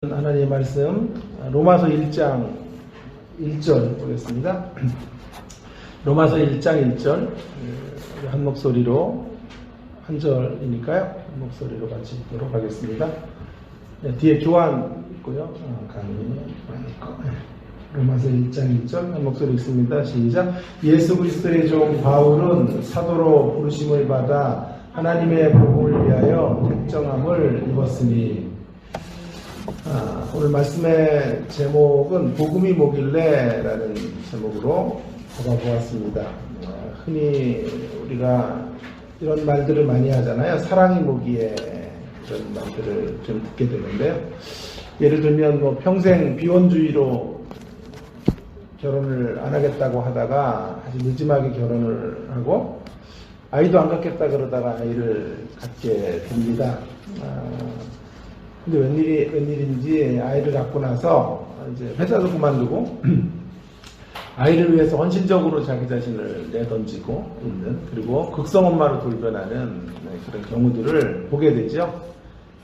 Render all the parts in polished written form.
하나님의 말씀 로마서 1장 1절 보겠습니다. 로마서 1장 1절 한 목소리로 한 절이니까요. 한 목소리로 같이 읽도록 하겠습니다. 뒤에 교환 있고요. 강의 있고. 로마서 1장 1절 한 목소리 읽습니다. 시작. 예수 그리스도의 종 바울은 사도로 부르심을 받아 하나님의 복음을 위하여 택정함을 입었으니. 오늘 말씀의 제목은 복음이 뭐길래 라는 제목으로 잡아보았습니다. 흔히 우리가 이런 말들을 많이 하잖아요. 사랑이 뭐기에 이런 말들을 좀 듣게 되는데요. 예를 들면 평생 비혼주의로 결혼을 안 하겠다고 하다가 아주 늦지막이 결혼을 하고 아이도 안 갖겠다 그러다가 아이를 갖게 됩니다. 근데 웬일인지 아이를 갖고 나서 이제 회사도 그만두고 아이를 위해서 헌신적으로 자기 자신을 내던지고 있는, 그리고 극성 엄마로 돌변하는 그런 경우들을 보게 되죠.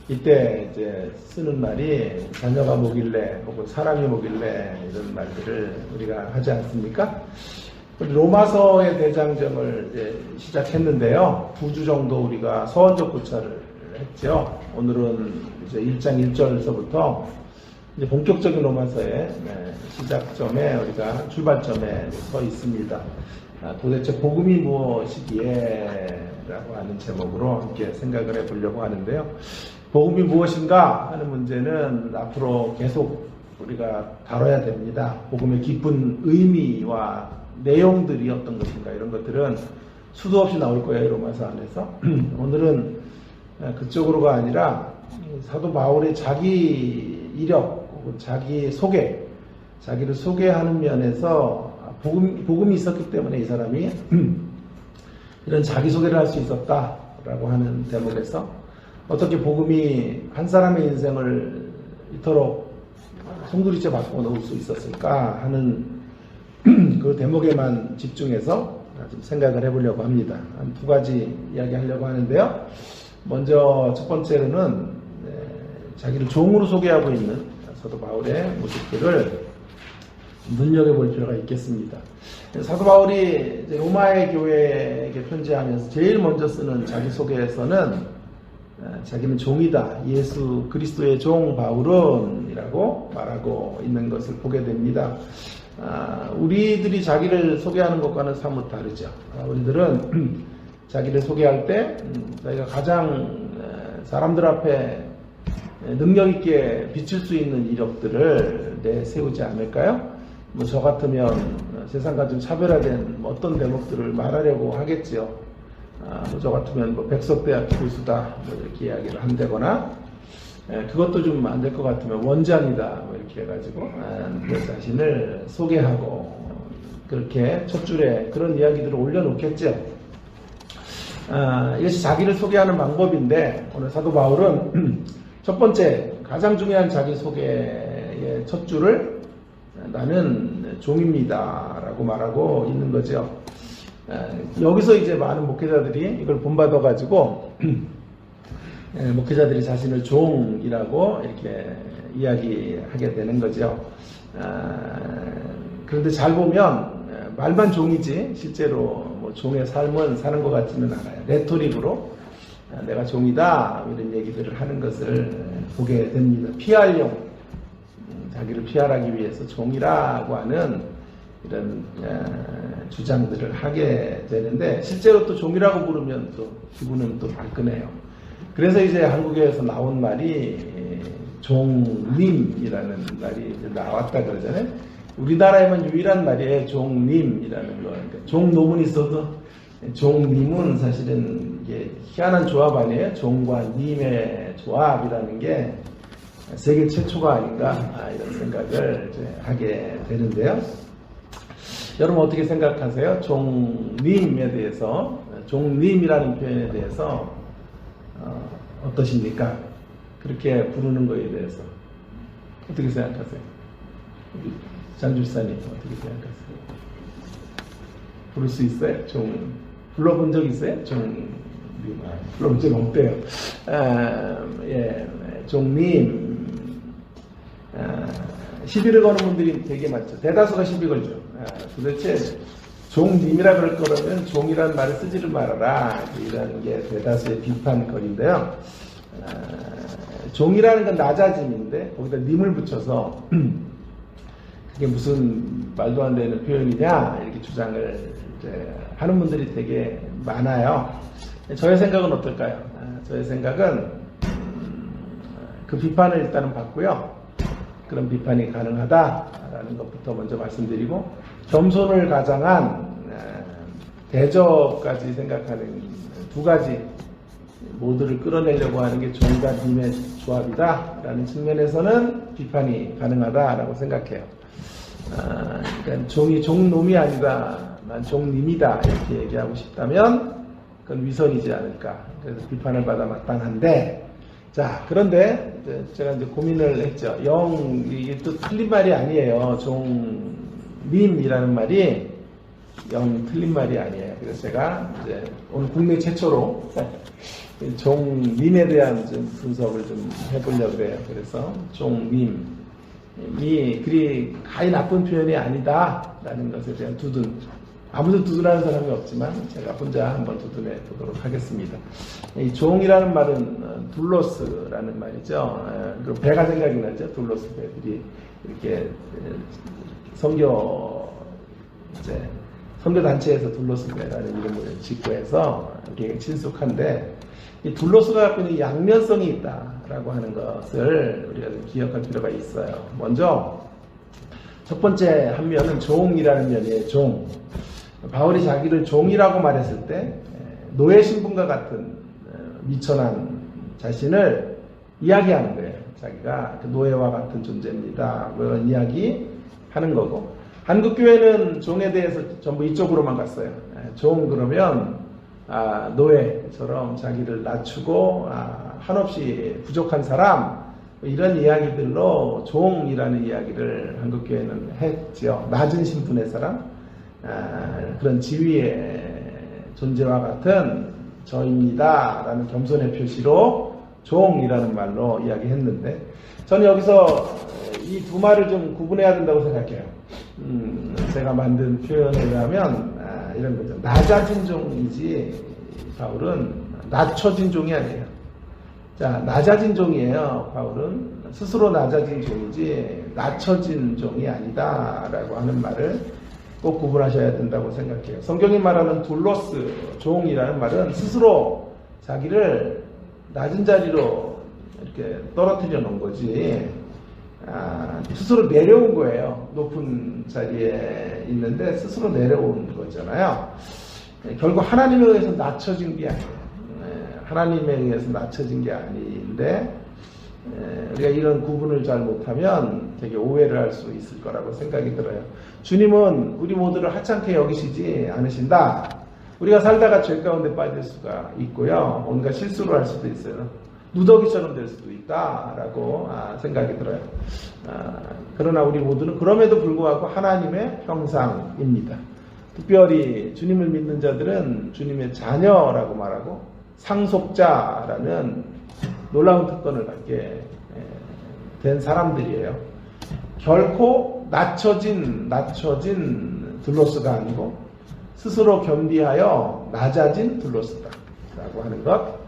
이때 이제 쓰는 말이 자녀가 뭐길래 혹은 사람이 뭐길래 이런 말들을 우리가 하지 않습니까? 로마서의 대장정을 이제 시작했는데요. 2주 정도 우리가 서원적 구차를 했죠. 오늘은 이제 1장 1절서부터 이제 본격적인 로마서의 시작점에 우리가 출발점에 서 있습니다. 도대체 복음이 무엇이기에? 라고 하는 제목으로 함께 생각을 해보려고 하는데요. 복음이 무엇인가 하는 문제는 앞으로 계속 우리가 다뤄야 됩니다. 복음의 깊은 의미와 내용들이 어떤 것인가, 이런 것들은 수도 없이 나올 거예요, 로마서 안에서. 오늘은 그쪽으로가 아니라 사도 바울의 자기 이력 혹은 자기 소개, 자기를 소개하는 면에서 복음이 있었기 때문에 이 사람이 이런 자기소개를 할 수 있었다라고 하는 대목에서 어떻게 복음이 한 사람의 인생을 이토록 송두리째 바꿔 놓을 수 있었을까 하는 그 대목에만 집중해서 좀 생각을 해보려고 합니다. 한 2가지 이야기하려고 하는데요. 먼저 첫 번째로는 자기를 종으로 소개하고 있는 사도 바울의 모습들을 눈여겨볼 필요가 있겠습니다. 사도 바울이 로마의 교회에게 편지하면서 제일 먼저 쓰는 자기소개에서는 자기는 종이다, 예수 그리스도의 종 바울은 이라고 말하고 있는 것을 보게 됩니다. 우리들이 자기를 소개하는 것과는 사뭇 다르죠. 우리들은 자기를 소개할 때 자기가 가장 사람들 앞에 능력 있게 비칠 수 있는 이력들을 내세우지 않을까요? 저 같으면 세상과 좀 차별화된 어떤 대목들을 말하려고 하겠지요. 저 같으면 백석대학 교수다 이렇게 이야기를 한다거나, 그것도 좀 안 될 것 같으면 원장이다 이렇게 해가지고 내 자신을 소개하고 그렇게 첫 줄에 그런 이야기들을 올려놓겠죠. 이것이 자기를 소개하는 방법인데, 오늘 사도 바울은 첫 번째 가장 중요한 자기소개의 첫 줄을 나는 종입니다 라고 말하고 있는 거죠. 여기서 이제 많은 목회자들이 이걸 본받아 가지고 목회자들이 자신을 종이라고 이렇게 이야기하게 되는 거죠. 그런데 잘 보면 말만 종이지 실제로 종의 삶은 사는 것 같지는 않아요. 레토릭으로 내가 종이다 이런 얘기들을 하는 것을 보게 됩니다. PR용, 자기를 PR하기 위해서 종이라고 하는 이런 주장들을 하게 되는데, 실제로 또 종이라고 부르면 또 기분은 또 발끈해요. 그래서 이제 한국에서 나온 말이 종님이라는 말이 나왔다 그러잖아요. 우리나라에만 유일한 말이에요. 종님이라는 거. 그러니까 종놈은 있어도 종님은 사실은 이게 희한한 조합 아니에요? 종과 님의 조합이라는 게 세계 최초가 아닌가 이런 생각을 이제 하게 되는데요. 여러분 어떻게 생각하세요? 종님에 대해서, 종님이라는 표현에 대해서 어떠십니까? 그렇게 부르는 거에 대해서 어떻게 생각하세요? 장주사님 어떻게 생각하세요? 부를 수 있어요? 불러본 적 있어요? 불러본 적 없대요. 종님 시비를 거는 분들이 되게 많죠. 대다수가 시비 걸죠. 도대체 종님이라 그럴 거라면 종이라는 말을 쓰지를 말아라. 이런 게 대다수의 비판거리인데요. 종이라는 건 낮아짐인데 거기다 님을 붙여서 그게 무슨 말도 안 되는 표현이냐 이렇게 주장을 이제 하는 분들이 되게 많아요. 저의 생각은 어떨까요? 저의 생각은 그 비판을 일단은 받고요. 그런 비판이 가능하다라는 것부터 먼저 말씀드리고, 겸손을 가장한 대접까지 생각하는 두 가지 모두를 끌어내려고 하는 게 종과 님의 조합이다라는 측면에서는 비판이 가능하다라고 생각해요. 그러니까 종이 종놈이 아니다, 난 종님이다 이렇게 얘기하고 싶다면 그건 위선이지 않을까. 그래서 비판을 받아 마땅한데, 자, 그런데 제가 이제 고민을 했죠. 이게 또 틀린 말이 아니에요. 종님이라는 말이 틀린 말이 아니에요. 그래서 제가 이제 오늘 국내 최초로 종님에 대한 좀 분석을 좀 해보려고 해요. 그래서 종님이 그리 가히 나쁜 표현이 아니다라는 것에 대한 두둔. 아무도 두둔하는 사람이 없지만 제가 혼자 한번 두둔해 보도록 하겠습니다. 이 종이라는 말은 둘로스라는 말이죠. 그리고 배가 생각이 나죠. 둘로스 배들이 이렇게 선교 단체에서 둘로스 배라는 이름을 짓고 해서 굉장히 친숙한데, 이 둘로스가 갖고 있는 양면성이 있다라고 하는 것을 우리가 좀 기억할 필요가 있어요. 먼저 첫 번째 한 면은 종이라는 면이에요. 종. 바울이 자기를 종이라고 말했을 때 노예 신분과 같은 미천한 자신을 이야기하는 거예요. 자기가 그 노예와 같은 존재입니다. 그런 이야기 하는 거고, 한국교회는 종에 대해서 전부 이쪽으로만 갔어요. 종 그러면 노예처럼 자기를 낮추고 한없이 부족한 사람, 이런 이야기들로 종이라는 이야기를 한국교회는 했죠. 낮은 신분의 사람, 그런 지위의 존재와 같은 저입니다 라는 겸손의 표시로 종이라는 말로 이야기했는데, 저는 여기서 이 두 말을 좀 구분해야 된다고 생각해요. 제가 만든 표현에 의하면 이런 거죠. 낮아진 종이지 바울은 낮춰진 종이 아니에요. 자, 낮아진 종이에요. 바울은 스스로 낮아진 종이지 낮춰진 종이 아니다라고 하는 말을 꼭 구분하셔야 된다고 생각해요. 성경이 말하는 둘로스, 종이라는 말은 스스로 자기를 낮은 자리로 이렇게 떨어뜨려 놓은 거지, 스스로 내려온 거예요. 높은 자리에 있는데 스스로 내려온 거잖아요. 결국 하나님에 의해서 낮춰진 게 아니에요. 하나님에 의해서 낮춰진 게 아닌데, 우리가 이런 구분을 잘 못하면 되게 오해를 할 수 있을 거라고 생각이 들어요. 주님은 우리 모두를 하찮게 여기시지 않으신다. 우리가 살다가 죄 가운데 빠질 수가 있고요. 뭔가 실수를 할 수도 있어요. 누더기처럼 될 수도 있다라고 생각이 들어요. 그러나 우리 모두는 그럼에도 불구하고 하나님의 형상입니다. 특별히 주님을 믿는 자들은 주님의 자녀라고 말하고 상속자라는 놀라운 특권을 갖게 된 사람들이에요. 결코 낮춰진 둘로스가 아니고 스스로 겸비하여 낮아진 둘로스다라고 하는 것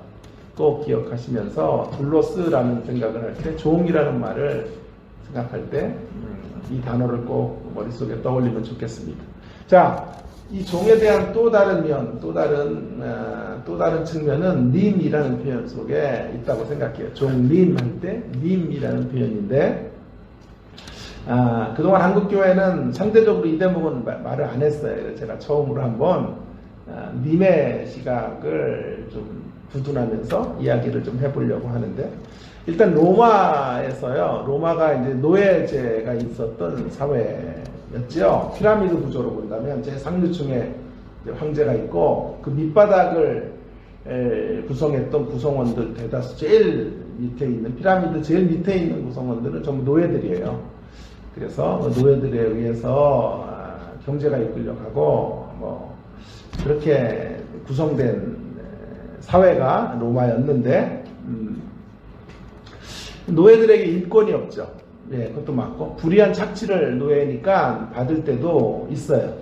꼭 기억하시면서, 둘로스라는 생각을 할 때 종이라는 말을 생각할 때 이 단어를 꼭 머릿속에 떠올리면 좋겠습니다. 자, 이 종에 대한 또 다른 면, 또 다른 측면은 님이라는 표현 속에 있다고 생각해요. 종님 할 때 님이라는 표현인데, 그동안 한국교회는 상대적으로 이 대목은 말을 안 했어요. 제가 처음으로 한번 님의 시각을 좀 부둔하면서 이야기를 좀 해보려고 하는데, 일단 로마에서요, 로마가 이제 노예제가 있었던 사회였죠. 피라미드 구조로 본다면 제상류층에 황제가 있고, 그 밑바닥을 구성했던 구성원들 대다수 제일 밑에 있는, 피라미드 제일 밑에 있는 구성원들은 전부 노예들이에요. 그래서 노예들에 의해서 경제가 이끌려가고 그렇게 구성된 사회가 로마였는데, 노예들에게 인권이 없죠. 예, 그것도 맞고 불의한 착취를 노예니까 받을 때도 있어요.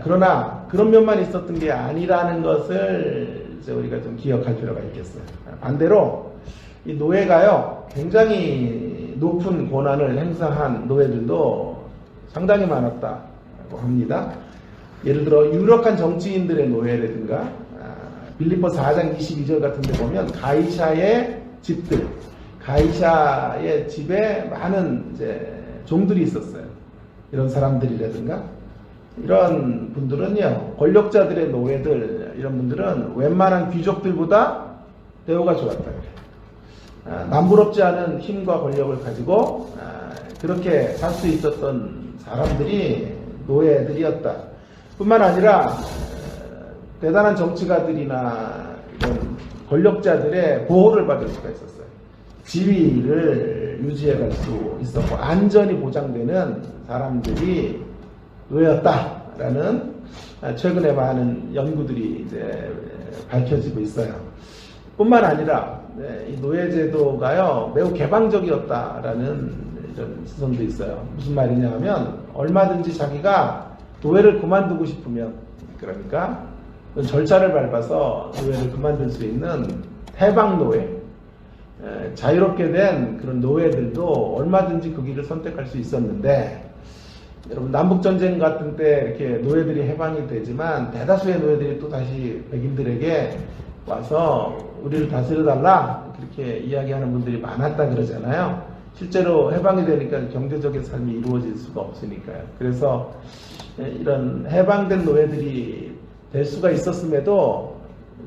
그러나 그런 면만 있었던 게 아니라는 것을 이제 우리가 좀 기억할 필요가 있겠어요. 반대로 이 노예가요 굉장히 높은 권한을 행사한 노예들도 상당히 많았다고 합니다. 예를 들어 유력한 정치인들의 노예라든가 빌립보 4장 22절 같은 데 보면 가이사의 집들, 가이사의 집에 많은 이제 종들이 있었어요. 이런 사람들이라든가 이런 분들은요, 권력자들의 노예들, 이런 분들은 웬만한 귀족들보다 대우가 좋았다 그래요. 남부럽지 않은 힘과 권력을 가지고 그렇게 살 수 있었던 사람들이 노예들이었다. 뿐만 아니라 대단한 정치가들이나 이런 권력자들의 보호를 받을 수가 있었어요. 지위를 유지해 갈 수 있었고 안전이 보장되는 사람들이 노예였다라는 최근에 많은 연구들이 이제 밝혀지고 있어요. 뿐만 아니라 이 노예제도가요 매우 개방적이었다라는 이런 시선도 있어요. 무슨 말이냐 하면 얼마든지 자기가 노예를 그만두고 싶으면, 그러니까 절차를 밟아서 노예를 그만둘 수 있는 해방 노예, 자유롭게 된 그런 노예들도 얼마든지 그 길을 선택할 수 있었는데, 여러분 남북전쟁 같은 때 이렇게 노예들이 해방이 되지만 대다수의 노예들이 또 다시 백인들에게 와서 우리를 다스려달라 그렇게 이야기하는 분들이 많았다 그러잖아요. 실제로 해방이 되니까 경제적인 삶이 이루어질 수가 없으니까요. 그래서 이런 해방된 노예들이 될 수가 있었음에도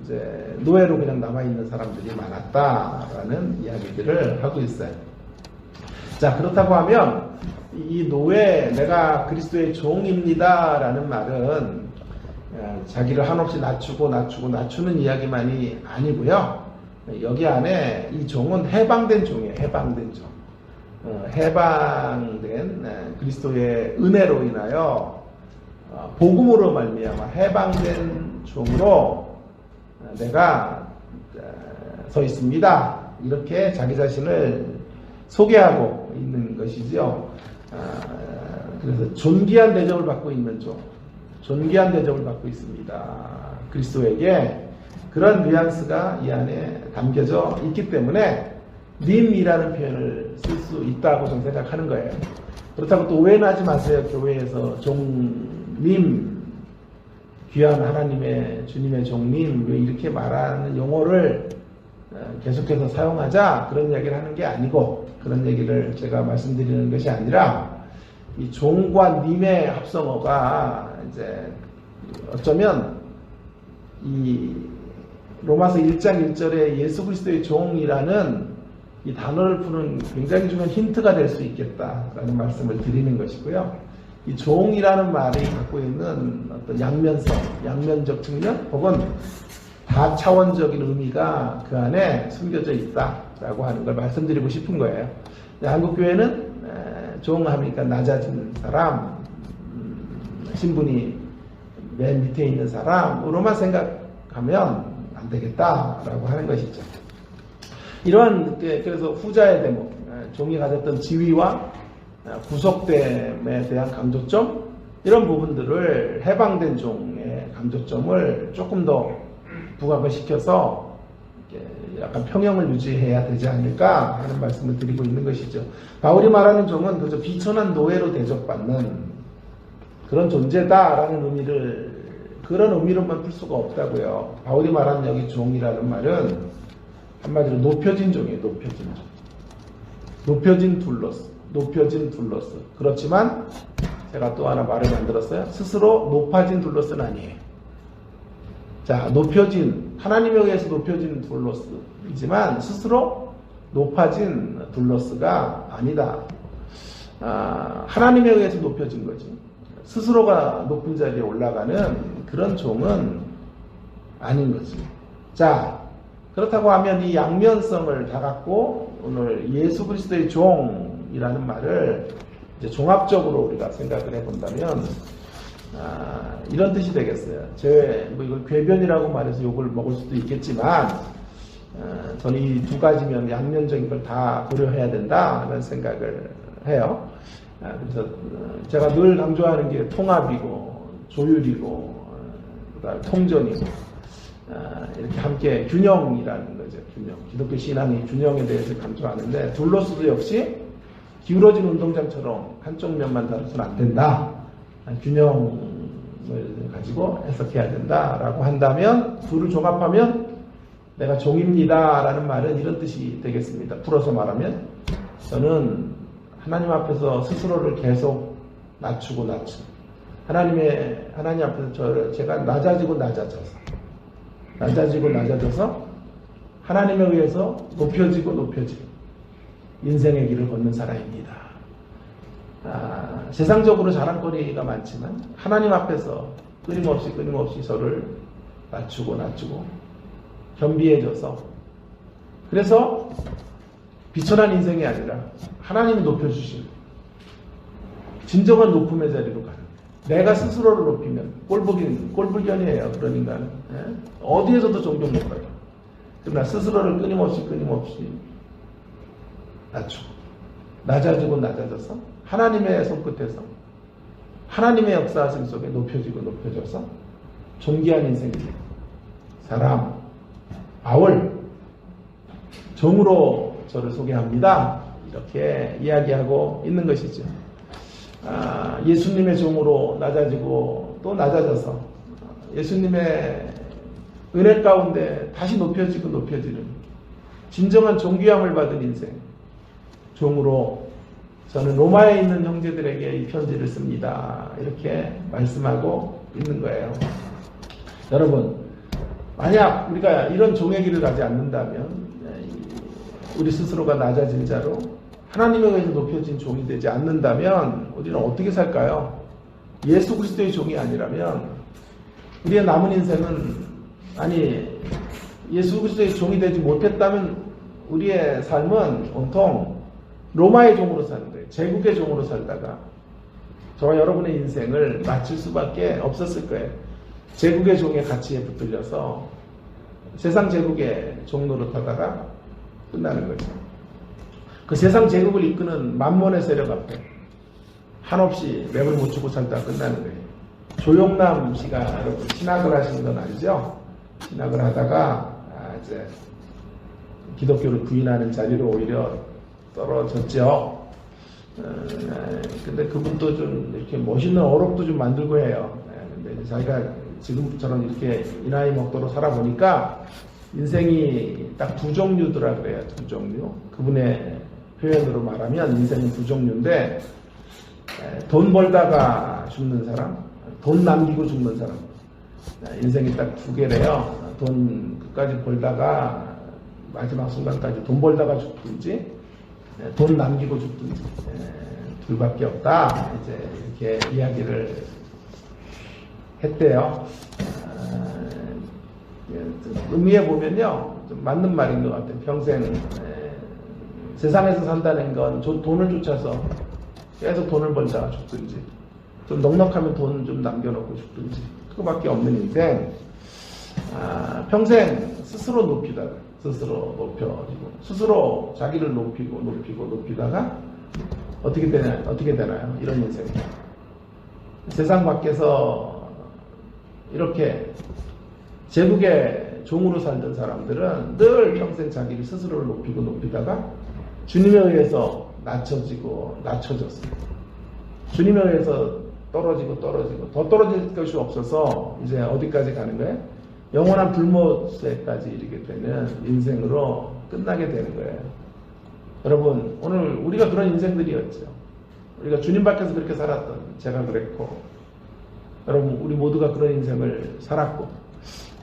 이제 노예로 그냥 남아있는 사람들이 많았다라는 이야기들을 하고 있어요. 자, 그렇다고 하면 이 노예, 내가 그리스도의 종입니다 라는 말은 자기를 한없이 낮추는 이야기만이 아니고요. 여기 안에 이 종은 해방된 종이에요. 해방된 종. 해방된 그리스도의 은혜로 인하여 복음으로 말미암아 해방된 종으로 내가 서 있습니다. 이렇게 자기 자신을 소개하고 있는 것이죠. 그래서 존귀한 대접을 받고 있는 종, 존귀한 대접을 받고 있습니다. 그리스도에게 그런 뉘앙스가 이 안에 담겨져 있기 때문에 님이라는 표현을 쓸 수 있다고 저는 생각하는 거예요. 그렇다고 또 오해하지 마세요. 교회에서 종님, 귀한 하나님의 주님의 종님 왜 이렇게 말하는 용어를 계속해서 사용하자 그런 얘기를 하는 게 아니고, 그런 얘기를 제가 말씀드리는 것이 아니라 이 종과 님의 합성어가 이제 어쩌면 이 로마서 1장 1절에 예수 그리스도의 종이라는 이 단어를 푸는 굉장히 중요한 힌트가 될 수 있겠다라는 말씀을 드리는 것이고요. 이 종이라는 말이 갖고 있는 어떤 양면성, 양면적 측면 혹은 다차원적인 의미가 그 안에 숨겨져 있다라고 하는 걸 말씀드리고 싶은 거예요. 한국교회는 종하니까 낮아진 사람, 신분이 맨 밑에 있는 사람으로만 생각하면 안 되겠다라고 하는 것이죠. 이러한, 그래서 후자의 대목, 종이 가졌던 지위와 구속됨에 대한 강조점, 이런 부분들을 해방된 종의 강조점을 조금 더 부각을 시켜서 약간 평형을 유지해야 되지 않을까 하는 말씀을 드리고 있는 것이죠. 바울이 말하는 종은 그저 비천한 노예로 대접받는 그런 존재다라는 의미를, 그런 의미로만 풀 수가 없다고요. 바울이 말하는 여기 종이라는 말은 한마디로 높여진 종이에요. 높여진 종. 높여진 둘러스. 높여진 둘러스. 그렇지만 제가 또 하나 말을 만들었어요. 스스로 높아진 둘러스는 아니에요. 자, 높여진, 하나님에 의해서 높여진 둘러스이지만 스스로 높아진 둘러스가 아니다. 하나님에 의해서 높여진 거지. 스스로가 높은 자리에 올라가는 그런 종은 아닌 거지. 자, 그렇다고 하면 이 양면성을 다 갖고 오늘 예수 그리스도의 종이라는 말을 이제 종합적으로 우리가 생각을 해본다면 이런 뜻이 되겠어요. 뭐 이걸 궤변이라고 말해서 욕을 먹을 수도 있겠지만 저는 이 두 가지면 양면적인 걸 다 고려해야 된다는 생각을 해요. 그래서 제가 늘 강조하는 게 통합이고 조율이고 그다음에 통전이고 이렇게 함께 균형이라는 거죠. 균형. 기독교 신앙의 균형에 대해서 강조하는데 둘로서도 역시 기울어진 운동장처럼 한쪽 면만 다뤄서는 안 된다. 균형을 가지고 해석해야 된다라고 한다면 둘을 종합하면 내가 종입니다 라는 말은 이런 뜻이 되겠습니다. 풀어서 말하면 저는 하나님 앞에서 스스로를 계속 낮추고 하나님 앞에서 제가 낮아지고 낮아져서 하나님에 의해서 높여지고 인생의 길을 걷는 사람입니다. 세상적으로 자랑거리가 많지만 하나님 앞에서 끊임없이 저를 낮추고 겸비해져서 그래서 비천한 인생이 아니라 하나님이 높여주신 진정한 높음의 자리로 가는 내가 스스로를 높이면 꼴불견이에요. 그런 인간은 어디에서도 종종 못 가요. 그러나 스스로를 끊임없이 낮추고 낮아져서 하나님의 손끝에서 하나님의 역사하심 속에 높여져서 존귀한 인생이 사람 바울 정으로 저를 소개합니다. 이렇게 이야기하고 있는 것이죠. 예수님의 종으로 낮아지고 또 낮아져서 예수님의 은혜 가운데 다시 높여지는 진정한 존귀함을 받은 인생 종으로 저는 로마에 있는 형제들에게 이 편지를 씁니다. 이렇게 말씀하고 있는 거예요. 여러분, 만약 우리가 이런 종의 길을 가지 않는다면 우리 스스로가 낮아진 자로 하나님에 의해서 높여진 종이 되지 않는다면 우리는 어떻게 살까요? 예수 그리스도의 종이 아니라면 우리의 남은 인생은 예수 그리스도의 종이 되지 못했다면 우리의 삶은 온통 로마의 종으로 사는 거예요. 제국의 종으로 살다가 저와 여러분의 인생을 마칠 수밖에 없었을 거예요. 제국의 종의 가치에 붙들려서 세상 제국의 종 노릇하다가 끝나는 거죠. 그 세상 제국을 이끄는 만몬의 세력 앞에 한없이 맥을 못 추고 살다가 끝나는 거예요. 조용남 씨가 여러분 신학을 하시는 건 알죠? 신학을 하다가 이제 기독교를 부인하는 자리로 오히려 떨어졌죠. 근데 그분도 좀 이렇게 멋있는 어록도 좀 만들고 해요. 근데 자기가 지금처럼 이렇게 이 나이 먹도록 살아보니까 인생이 딱 두 종류더라 그래요. 두 종류. 그분의 표현으로 말하면 인생은 두 종류인데 돈 벌다가 죽는 사람, 돈 남기고 죽는 사람. 인생이 딱 두 개래요. 돈 끝까지 벌다가 마지막 순간까지 돈 벌다가 죽든지 돈 남기고 죽든지 둘밖에 없다. 이제 이렇게 이야기를 했대요. 의미에 보면요, 좀 맞는 말인 것 같아요. 평생 세상에서 산다는 건 돈을 쫓아서 계속 돈을 벌다가 죽든지, 좀 넉넉하면 돈 좀 남겨놓고 죽든지, 그거밖에 없는 인생. 평생 스스로 스스로 높여지고, 스스로 자기를 높이다가 어떻게 되나요? 이런 인생. 세상 밖에서 이렇게 제국의 종으로 살던 사람들은 늘 평생 자기를 스스로를 높이다가 주님에 의해서 낮춰졌어요. 주님에 의해서 떨어지고 더 떨어질 것이 없어서 이제 어디까지 가는 거예요? 영원한 불못에까지 이르게 되는 인생으로 끝나게 되는 거예요. 여러분, 오늘 우리가 그런 인생들이었죠. 우리가 주님 밖에서 그렇게 살았던 제가 그랬고, 여러분 우리 모두가 그런 인생을 살았고,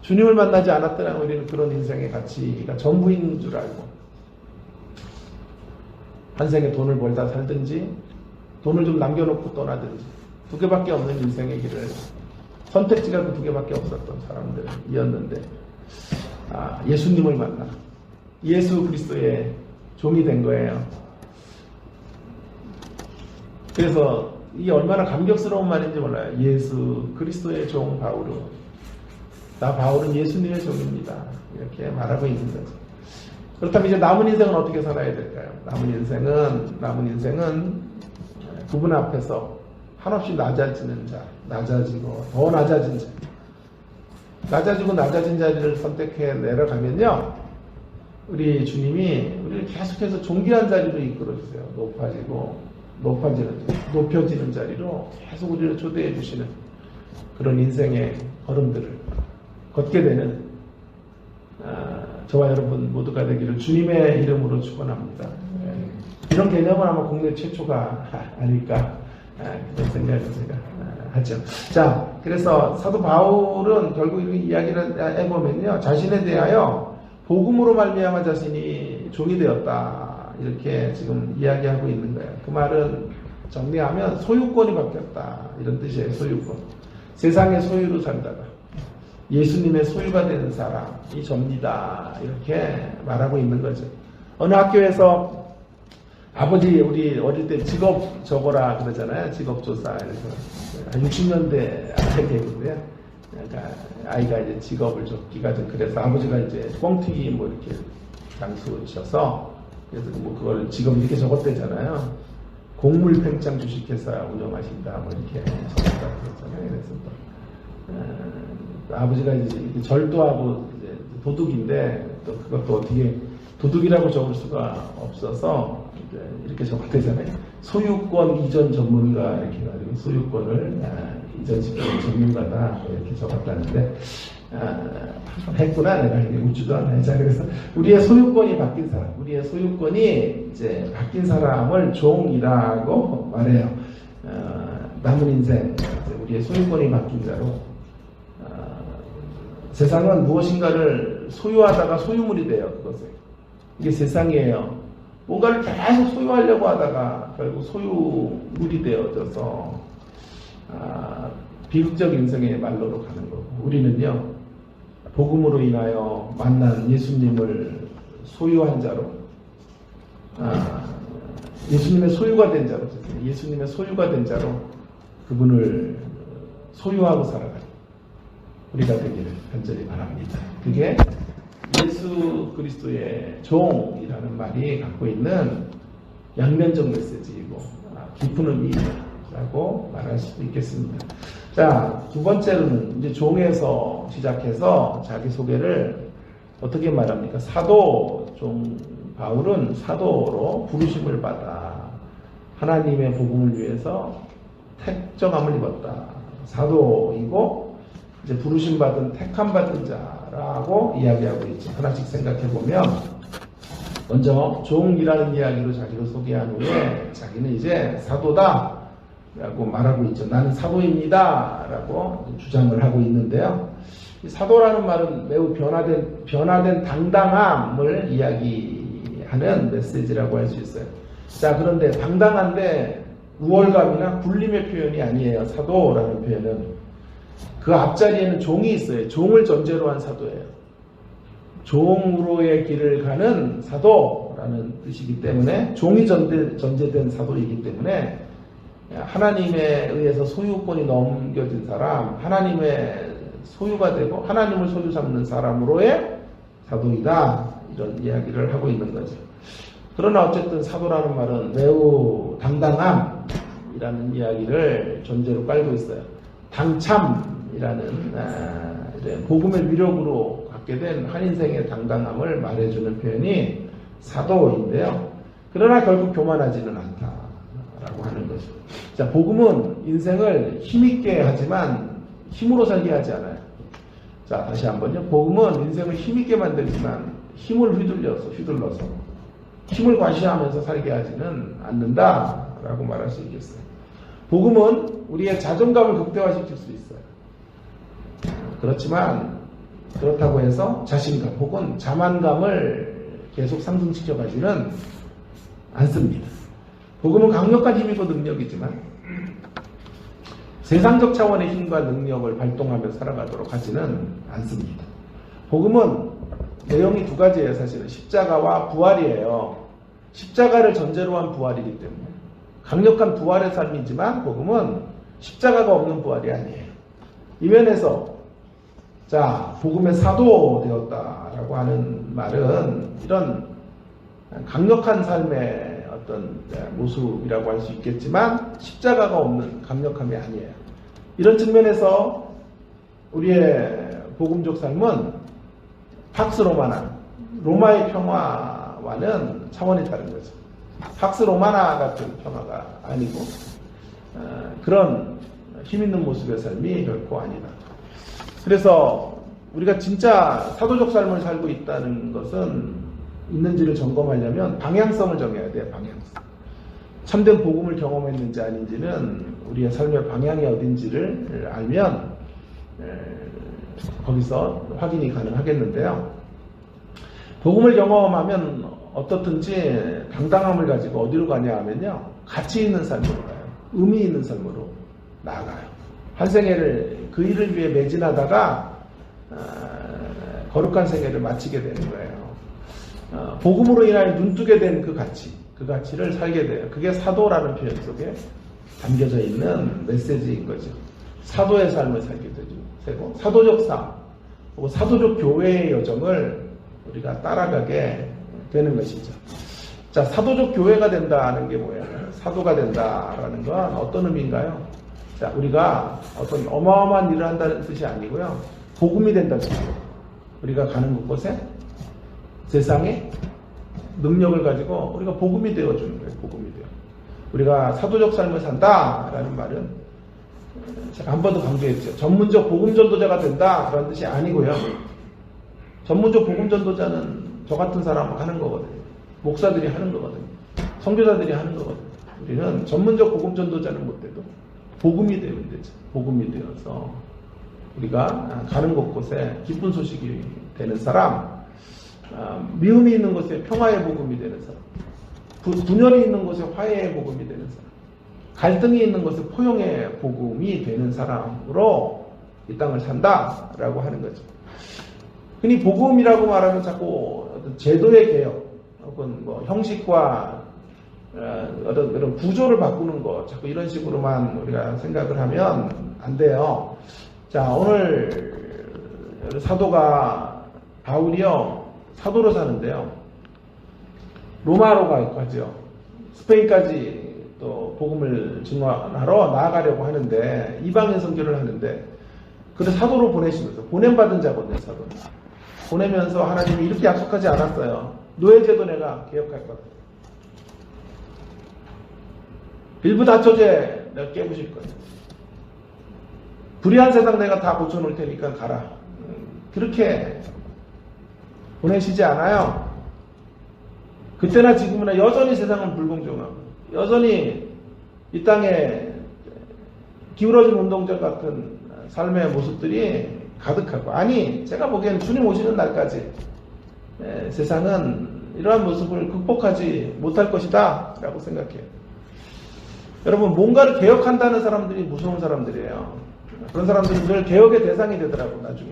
주님을 만나지 않았더라면 우리는 그런 인생의 가치가 전부인 줄 알고 한 생에 돈을 벌다 살든지 돈을 좀 남겨놓고 떠나든지 두 개밖에 없는 인생의 길을 선택지가 그 두 개밖에 없었던 사람들이었는데 예수님을 만나 예수 그리스도의 종이 된 거예요. 그래서 이게 얼마나 감격스러운 말인지 몰라요. 예수 그리스도의 종 바울은, 나 바울은 예수님의 종입니다. 이렇게 말하고 있는 거죠. 그렇다면 이제 남은 인생은 어떻게 살아야 될까요? 남은 인생은 그분 앞에서 한없이 낮아지는 자, 낮아지고 더 낮아진 자, 낮아지고 낮아진 자리를 선택해 내려가면요, 우리 주님이 우리를 계속해서 존귀한 자리로 이끌어주세요. 높여지는 자리로 계속 우리를 초대해 주시는 그런 인생의 걸음들을 걷게 되는 저와 여러분 모두가 되기를 주님의 이름으로 축원합니다. 이런 개념은 아마 국내 최초가 아닐까 그런 생각을 제가 하죠. 자, 그래서 사도 바울은 결국 이렇게 이야기를 해보면요, 자신에 대하여 복음으로 말미암아 자신이 종이 되었다, 이렇게 지금 이야기하고 있는 거예요. 그 말은 정리하면 소유권이 바뀌었다, 이런 뜻이에요. 소유권. 세상의 소유로 살다가 예수님의 소유가 되는 사람이 접니다, 이렇게 말하고 있는 거죠. 어느 학교에서 아버지, 우리 어릴 때 직업 적어라 그러잖아요. 직업조사. 그래서 60년대 얘기인데요. 그러니까 아이가 이제 직업을 적기가 좀 그래서 아버지가 이제 뻥튀기 뭐 이렇게 장수셔서, 그래서 뭐 그걸 직업 이렇게 적었대잖아요. 곡물팽창 주식회사 운영하신다, 뭐 이렇게 적었다고 그랬잖아요. 그래서 아버지가 이제 절도하고 이제 도둑인데, 또 그것도 어떻게 도둑이라고 적을 수가 없어서 이렇게 적었대잖아요. 소유권 이전 전문가, 이렇게 가지고 소유권을 이전시키는 전문가다, 이렇게 적었다는데, 했구나, 내가 이게 웃지도 않아요. 자, 그래서 우리의 소유권이 바뀐 사람, 우리의 소유권이 이제 바뀐 사람을 종이라고 말해요. 남은 인생, 우리의 소유권이 바뀐 자로, 세상은 무엇인가를 소유하다가 소유물이 돼요. 그것을. 이게 세상이에요. 뭔가를 계속 소유하려고 하다가 결국 소유물이 되어져서 비극적 인생의 말로로 가는 거고, 우리는요, 복음으로 인하여 만난 예수님을 소유한 자로, 예수님의 소유가 된 자로, 예수님의 소유가 된 자로 그분을 소유하고 살아가는 우리가 되기를 간절히 바랍니다. 그게 예수 그리스도의 종이라는 말이 갖고 있는 양면적 메시지이고 깊은 의미라고 말할 수도 있겠습니다. 자, 두 번째로는 이제 종에서 시작해서 자기소개를 어떻게 말합니까? 바울은 사도로 부르심을 받아 하나님의 복음을 위해서 택정함을 입었다. 사도이고 이제 부르심 받은 택함 받은 자라고 이야기하고 있죠. 하나씩 생각해 보면, 먼저 종이라는 이야기로 자기를 소개한 후에 자기는 이제 사도다 라고 말하고 있죠. 나는 사도입니다 라고 주장을 하고 있는데요, 이 사도라는 말은 매우 변화된 당당함을 이야기하는 메시지라고 할 수 있어요. 자, 그런데 당당한데 우월감이나 굴림의 표현이 아니에요. 사도라는 표현은 그 앞자리에는 종이 있어요. 종을 전제로 한 사도예요. 종으로의 길을 가는 사도라는 뜻이기 때문에, 종이 전제된 사도이기 때문에 하나님에 의해서 소유권이 넘겨진 사람, 하나님의 소유가 되고 하나님을 소유 삼는 사람으로의 사도이다, 이런 이야기를 하고 있는 거죠. 그러나 어쨌든 사도라는 말은 매우 당당함이라는 이야기를 전제로 깔고 있어요. 당참이라는 복음의 위력으로 갖게 된 한 인생의 당당함을 말해주는 표현이 사도인데요, 그러나 결국 교만하지는 않다라고 하는 거죠. 자, 복음은 인생을 힘있게 하지만 힘으로 살게 하지 않아요. 자, 다시 한번요. 복음은 인생을 힘있게 만들지만 힘을 휘둘러서 힘을 과시하면서 살게 하지는 않는다라고 말할 수 있겠어요. 복음은 우리의 자존감을 극대화시킬 수 있어요. 그렇지만 그렇다고 해서 자신감 혹은 자만감을 계속 상승시켜 가지는 않습니다. 복음은 강력한 힘이고 능력이지만 세상적 차원의 힘과 능력을 발동하며 살아가도록 하지는 않습니다. 복음은 내용이 두 가지예요. 사실은 십자가와 부활이에요. 십자가를 전제로 한 부활이기 때문에 강력한 부활의 삶이지만, 복음은 십자가가 없는 부활이 아니에요. 이 면에서 자, 복음의 사도 되었다라고 하는 말은 이런 강력한 삶의 어떤 모습이라고 할 수 있겠지만 십자가가 없는 강력함이 아니에요. 이런 측면에서 우리의 복음적 삶은 팍스 로마나 로마의 평화와는 차원이 다른 거죠. 팍스 로마나 같은 평화가 아니고 그런 힘있는 모습의 삶이 결코 아니다. 그래서 우리가 진짜 사도적 삶을 살고 있다는 것은 있는지를 점검하려면 방향성을 정해야 돼요. 방향성. 참된 복음을 경험했는지 아닌지는 우리의 삶의 방향이 어딘지를 알면 거기서 확인이 가능하겠는데요. 복음을 경험하면 어떻든지 당당함을 가지고 어디로 가냐 하면요. 가치 있는 삶으로 가요. 의미 있는 삶으로 나아가요. 한 생애를 그 일을 위해 매진하다가 거룩한 생애를 마치게 되는 거예요. 복음으로 인하여 눈뜨게 된 그 가치를 살게 돼요. 그게 사도라는 표현 속에 담겨져 있는 메시지인 거죠. 사도의 삶을 살게 되고 사도적 삶, 그리고 사도적 교회의 여정을 우리가 따라가게 되는 것이죠. 자, 사도적 교회가 된다는 게 뭐예요? 사도가 된다라는 건 어떤 의미인가요? 자, 우리가 어떤 어마어마한 일을 한다는 뜻이 아니고요. 복음이 된다는 뜻이에요. 우리가 가는 곳곳에 세상에 능력을 가지고 우리가 복음이 되어주는 거예요. 복음이 되어. 우리가 사도적 삶을 산다라는 말은 제가 한 번 더 강조했죠. 전문적 복음 전도자가 된다 그런 뜻이 아니고요. 전문적 복음 전도자는 저 같은 사람 하는 거거든요. 목사들이 하는 거거든요. 선교사들이 하는 거거든요. 우리는 전문적 복음 전도자는 못돼도 복음이 되면 되죠. 복음이 되어서 우리가 가는 곳곳에 기쁜 소식이 되는 사람, 미움이 있는 곳에 평화의 복음이 되는 사람, 분열이 있는 곳에 화해의 복음이 되는 사람, 갈등이 있는 곳에 포용의 복음이 되는 사람으로 이 땅을 산다라고 하는 거죠. 흔히 복음이라고 말하면 자꾸 어떤 제도의 개혁 혹은 뭐 형식과 어떤 그런 구조를 바꾸는 거 자꾸 이런 식으로만 우리가 생각을 하면 안 돼요. 자, 오늘 사도가 바울이요 사도로 사는데요. 로마로 가죠. 스페인까지 또 복음을 증언하러 나아가려고 하는데 이방인 선교를 하는데 그를 사도로 보내시면서 보냄받은 자거든요. 사도. 보내면서 하나님이 이렇게 약속하지 않았어요. 노예제도 내가 개혁할 거다. 일부 다처제 내가 깨부실 거다. 불의한 세상 내가 다 고쳐놓을 테니까 가라. 그렇게 보내시지 않아요. 그때나 지금이나 여전히 세상은 불공정하고 여전히 이 땅에 기울어진 운동자 같은 삶의 모습들이 가득하고 아니 제가 보기에는 주님 오시는 날까지 세상은 이러한 모습을 극복하지 못할 것이다 라고 생각해요. 여러분 뭔가를 개혁한다는 사람들이 무서운 사람들이에요. 그런 사람들은 늘 개혁의 대상이 되더라고 나중에.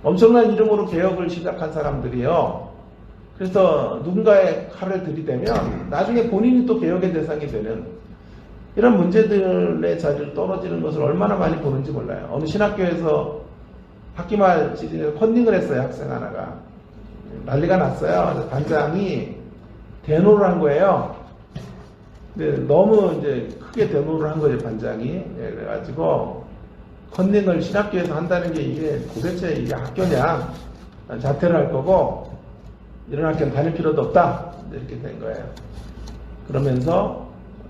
엄청난 이름으로 개혁을 시작한 사람들이요. 그래서 누군가의 칼을 들이대면 나중에 본인이 또 개혁의 대상이 되는 이런 문제들의 자리를 떨어지는 것을 얼마나 많이 보는지 몰라요. 어느 신학교에서 학기말 시즌에 컨닝을 했어요. 학생 하나가. 난리가 났어요. 반장이 대노를 한 거예요. 근데 너무 이제 크게 대노를 한 거죠. 반장이. 그래가지고 컨닝을 신학교에서 한다는 게 이게 도대체 이게 학교냐. 자퇴를 할 거고 이런 학교는 다닐 필요도 없다. 이렇게 된 거예요. 그러면서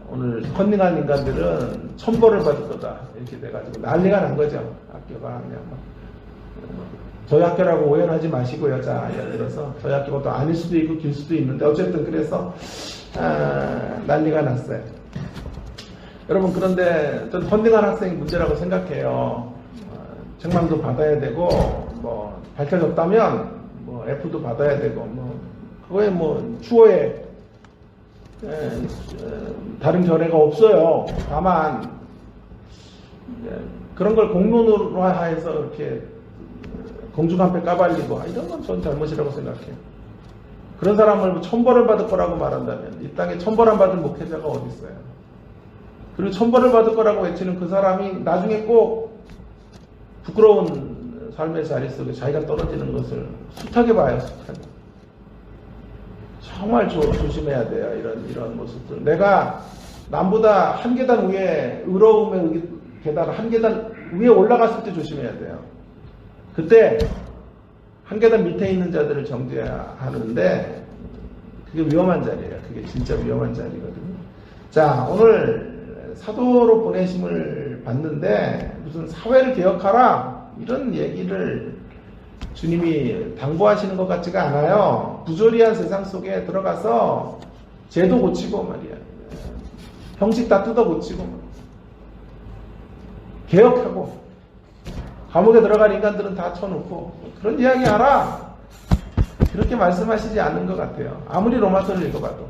오늘 컨닝한 인간들은 천벌을 받을 거다. 이렇게 돼가지고 난리가 난 거죠. 학교가 그냥 막. 저희 학교라고 오해하지 마시고요. 자, 예를 들어서 저희 학교가 또 아닐 수도 있고 길 수도 있는데 어쨌든 그래서 난리가 났어요. 여러분 그런데 전 컨닝한 학생이 문제라고 생각해요. 책망도 받아야 되고 뭐 밝혀졌다면 뭐 F도 받아야 되고 뭐 그거에 뭐 추호에 다른 견해가 없어요. 다만 그런 걸 공론화해서 이렇게 공중한패 까발리고 이런 건 전 잘못이라고 생각해요. 그런 사람을 뭐 천벌을 받을 거라고 말한다면 이 땅에 천벌 안 받을 목회자가 어디 있어요. 그리고 천벌을 받을 거라고 외치는 그 사람이 나중에 꼭 부끄러운 삶의 자리 속에 자기가 떨어지는 것을 숱하게 봐요. 숱하게. 정말 조심해야 돼요. 이런 모습들. 내가 남보다 한 계단 위에, 의로움의 계단 한 계단 위에 올라갔을 때 조심해야 돼요. 그때 한 계단 밑에 있는 자들을 정죄하는데 그게 위험한 자리예요. 그게 진짜 위험한 자리거든요. 자, 오늘 사도로 보내심을 받는데 무슨 사회를 개혁하라 이런 얘기를 주님이 당부하시는 것 같지가 않아요. 부조리한 세상 속에 들어가서 제도 고치고 말이야. 형식 다 뜯어 고치고 개혁하고 감옥에 들어간 인간들은 다 쳐놓고 그런 이야기 하라. 그렇게 말씀하시지 않는 것 같아요. 아무리 로마서를 읽어봐도.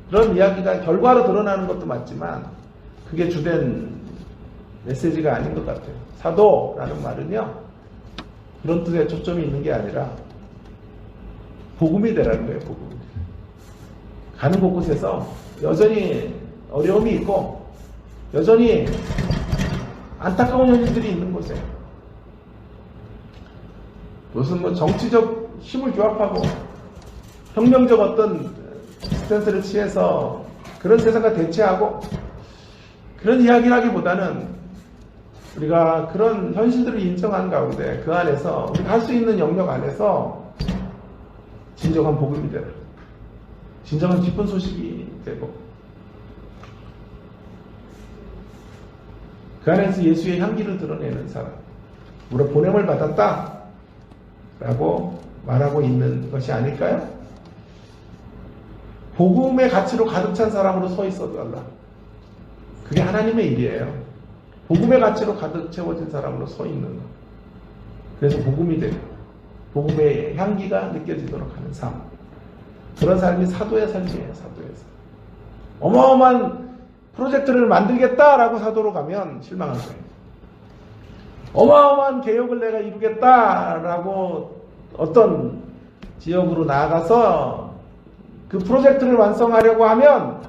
그런 이야기가 결과로 드러나는 것도 맞지만 그게 주된 메시지가 아닌 것 같아요. 사도라는 말은요. 그런 뜻에 초점이 있는 게 아니라 복음이 되라는 거예요. 복음이. 가는 곳곳에서 여전히 어려움이 있고 여전히 안타까운 현실들이 있는 곳에 무슨 뭐 정치적 힘을 규합하고 혁명적 어떤 스탠스를 취해서 그런 세상과 대체하고 그런 이야기라기보다는 우리가 그런 현실들을 인정한 가운데 그 안에서 우리가 할 수 있는 영역 안에서 진정한 복음이 되라. 진정한 기쁜 소식이 되고 그 안에서 예수의 향기를 드러내는 사람. 우리가 보냄을 받았다 라고 말하고 있는 것이 아닐까요? 복음의 가치로 가득 찬 사람으로 서 있어 달라. 그게 하나님의 일이에요. 복음의 가치로 가득 채워진 사람으로 서 있는 것. 그래서 복음이 되고 복음의 향기가 느껴지도록 하는 삶. 그런 삶이 사도의 삶이에요. 사도의 삶. 어마어마한 프로젝트를 만들겠다라고 사도로 가면 실망할 거예요. 어마어마한 개혁을 내가 이루겠다라고 어떤 지역으로 나아가서 그 프로젝트를 완성하려고 하면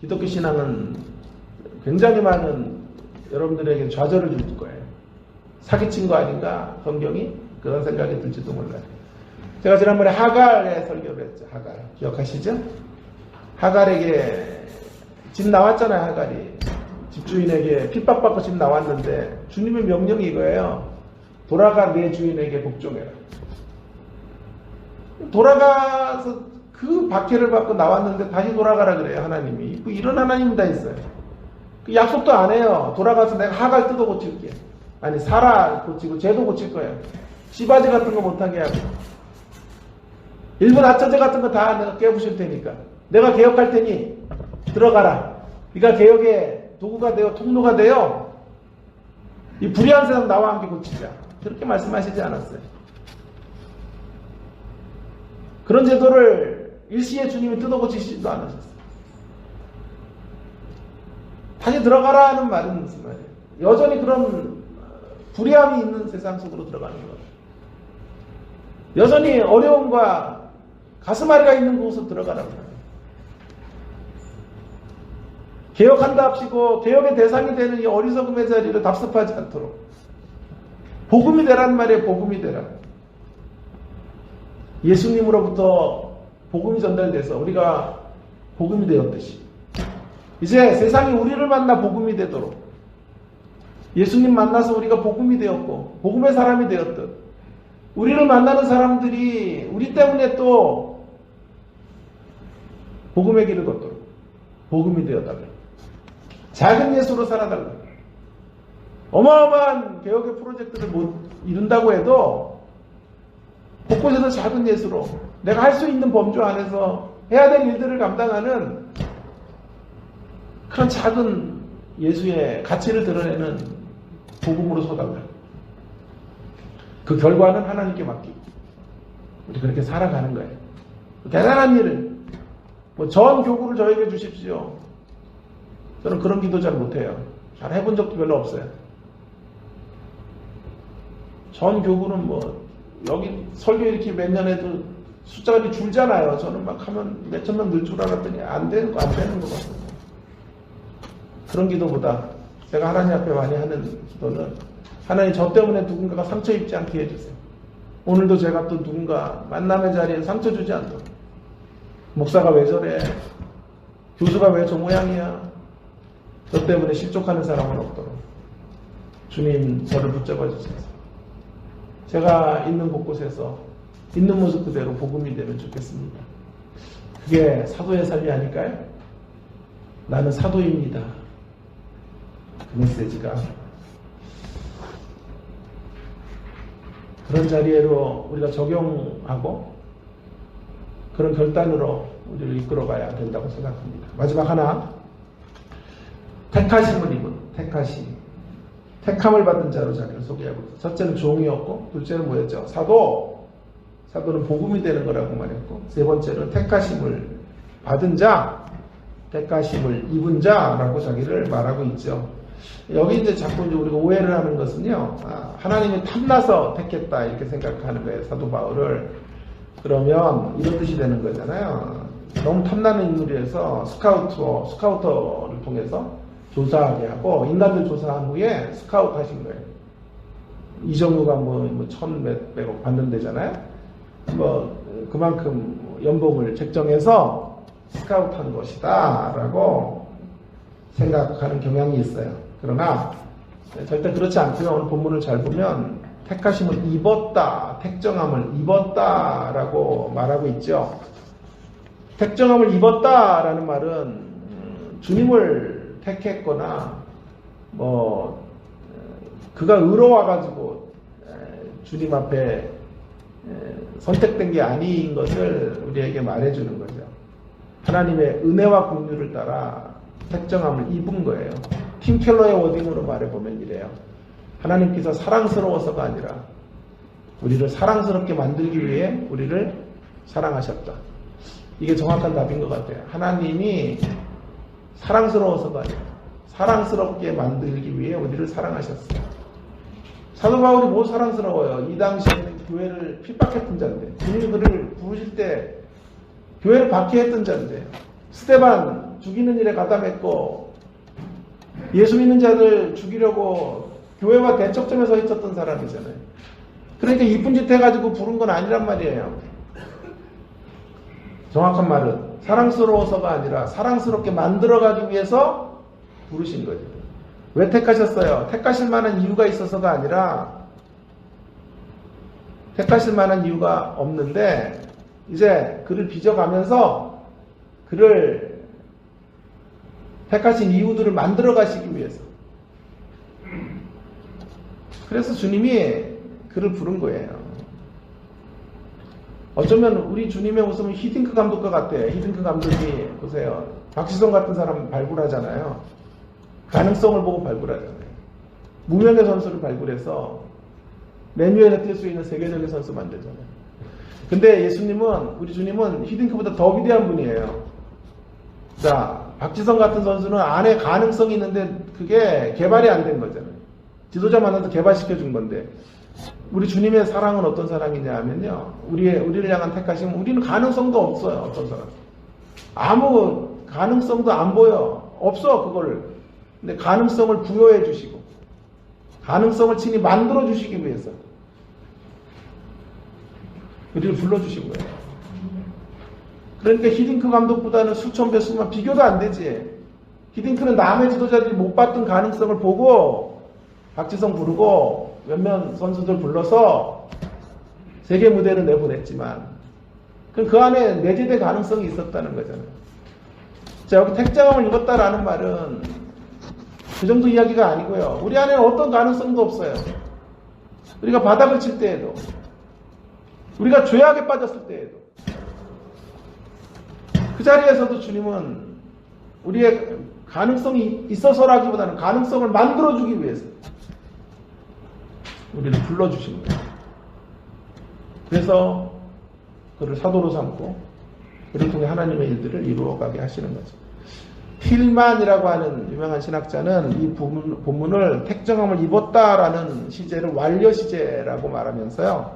기독교 신앙은 굉장히 많은 여러분들에게 좌절을 줄 거예요. 사기친 거 아닌가? 성경이? 그런 생각이 들지도 몰라요. 제가 지난번에 하갈의 설교를 했죠. 하갈. 기억하시죠? 하갈에게 집 나왔잖아요. 하갈이. 집주인에게 핍박받고 집 나왔는데 주님의 명령이 이거예요. 돌아가 내 주인에게 복종해라. 돌아가서 그 박해를 받고 나왔는데 다시 돌아가라 그래요. 하나님이. 이런 하나님이 다 있어요. 그 약속도 안 해요. 돌아가서 내가 하갈 뜯어 고칠게. 아니 사라 고치고 쟤도 고칠 거예요. 씨바지 같은 거 못하게 하고 일부 나처제 같은 거 다 내가 깨부실 테니까 내가 개혁할 테니 들어가라. 네가 개혁의 도구가 되어 통로가 되어 이 불의한 세상 나와 함께 고치자. 그렇게 말씀하시지 않았어요. 그런 제도를 일시에 주님이 뜯어 고치시지도 않으셨어요. 다시 들어가라 하는 말은 무슨 말이에요? 여전히 그런 불의함이 있는 세상 속으로 들어가는 거예요. 여전히 어려움과 가슴앓이가 있는 곳으로 들어가라는 거예요. 개혁한다 합시고 개혁의 대상이 되는 이 어리석음의 자리를 답습하지 않도록 복음이 되란 말이에요. 복음이 되라. 예수님으로부터 복음이 전달돼서 우리가 복음이 되었듯이 이제 세상이 우리를 만나 복음이 되도록 예수님 만나서 우리가 복음이 되었고 복음의 사람이 되었듯 우리를 만나는 사람들이 우리 때문에 또 복음의 길을 걷도록 복음이 되어달라. 작은 예수로 살아달라. 어마어마한 개혁의 프로젝트를 못 이룬다고 해도 곳곳에서 작은 예수로 내가 할 수 있는 범주 안에서 해야 될 일들을 감당하는 그런 작은 예수의 가치를 드러내는 복음으로 서달라. 그 결과는 하나님께 맡기고 우리 그렇게 살아가는 거예요. 대단한 일을 전 교구를 저에게 주십시오. 저는 그런 기도 잘 못해요. 잘 해본 적도 별로 없어요. 전 교구는 여기 설교 이렇게 몇 년 해도 숫자가 줄잖아요. 저는 막 하면 몇천 명 늘 줄 알았더니 안 되는 것 같아요. 그런 기도보다 제가 하나님 앞에 많이 하는 기도는 하나님 저 때문에 누군가가 상처 입지 않게 해주세요. 오늘도 제가 또 누군가 만남의 자리에 상처 주지 않도록 목사가 왜 저래? 교수가 왜 저 모양이야? 저 때문에 실족하는 사람은 없도록 주님 저를 붙잡아 주셔서 제가 있는 곳곳에서 있는 모습 그대로 복음이 되면 좋겠습니다. 그게 사도의 삶이 아닐까요? 나는 사도입니다. 그 메시지가 그런 자리로 우리가 적용하고 그런 결단으로 우리를 이끌어가야 된다고 생각합니다. 마지막 하나, 택하심을 입은 택하심, 택함을 받은 자로 자기를 소개하고 있어요. 첫째는 종이었고 둘째는 뭐였죠? 사도는 복음이 되는 거라고 말했고 세 번째는 택하심을 받은 자, 택하심을 입은 자라고 자기를 말하고 있죠. 여기 이제 자꾸 이제 우리가 오해를 하는 것은요, 하나님이 탐나서 택했다 이렇게 생각하는 거예요, 사도 바울을. 그러면 이런 뜻이 되는 거잖아요. 너무 탐나는 인물이어서 스카우터를 통해서 조사하게 하고 인간들 조사한 후에 스카우트 하신 거예요. 이정우가 뭐 1,100억 받는다잖아요. 그만큼 연봉을 책정해서 스카우트한 것이다 라고 생각하는 경향이 있어요. 그러나 절대 그렇지 않고요. 오늘 본문을 잘 보면 택하심을 입었다, 택정함을 입었다 라고 말하고 있죠. 택정함을 입었다 라는 말은 주님을 택했거나 그가 의로와가지고 주님 앞에 선택된 게 아닌 것을 우리에게 말해주는 거죠. 하나님의 은혜와 긍휼을 따라 택정함을 입은 거예요. 팀 켈러의 워딩으로 말해보면 이래요. 하나님께서 사랑스러워서가 아니라 우리를 사랑스럽게 만들기 위해 우리를 사랑하셨다. 이게 정확한 답인 것 같아요. 하나님이 사랑스러워서가 아니라 사랑스럽게 만들기 위해 우리를 사랑하셨어요. 사도 바울이 뭐 사랑스러워요? 이 당시에 교회를 핍박했던 자인데, 주님이 그를 부르실 때 교회를 박해했던 자인데, 스데반 죽이는 일에 가담했고 예수 믿는 자들 죽이려고 교회와 대척점에 서 있었던 사람이잖아요. 그러니까 이쁜 짓 해가지고 부른 건 아니란 말이에요. 정확한 말은 사랑스러워서가 아니라 사랑스럽게 만들어가기 위해서 부르신 거죠. 왜 택하셨어요? 택하실 만한 이유가 있어서가 아니라 택하실 만한 이유가 없는데 이제 그를 빚어가면서 그를 택하신 이유들을 만들어 가시기 위해서. 그래서 주님이 그를 부른 거예요. 어쩌면 우리 주님의 모습은 히딩크 감독과 같아요. 히딩크 감독이 보세요. 박지성 같은 사람 발굴하잖아요. 가능성을 보고 발굴하잖아요. 무명의 선수를 발굴해서 맨유에서 뛸 수 있는 세계적인 선수 만들잖아요. 근데 예수님은, 우리 주님은 히딩크보다 더 위대한 분이에요. 자, 박지성 같은 선수는 안에 가능성이 있는데 그게 개발이 안 된 거잖아요. 지도자 만나서 개발시켜 준 건데, 우리 주님의 사랑은 어떤 사랑이냐 하면요, 우리를 향한 택하시면 우리는 가능성도 없어요. 어떤 사람 아무 가능성도 안 보여. 없어 그거를. 근데 가능성을 부여해 주시고 가능성을 친히 만들어 주시기 위해서 우리를 불러주신 거예요. 그러니까 히딩크 감독보다는 수천 배 수만 비교도 안 되지. 히딩크는 남의 지도자들이 못 봤던 가능성을 보고 박지성 부르고 몇몇 선수들 불러서 세계 무대를 내보냈지만 그 안에 내재될 가능성이 있었다는 거잖아요. 자, 여기 택정함을 입었다라는 말은 그 정도 이야기가 아니고요. 우리 안에는 어떤 가능성도 없어요. 우리가 바닥을 칠 때에도, 우리가 죄악에 빠졌을 때에도, 그 자리에서도 주님은 우리의 가능성이 있어서라기보다는 가능성을 만들어주기 위해서 우리를 불러주신 거예요. 그래서 그를 사도로 삼고 그를 통해 하나님의 일들을 이루어가게 하시는 거죠. 힐만이라고 하는 유명한 신학자는 이 본문을 택정함을 입었다라는 시제를 완료 시제라고 말하면서요,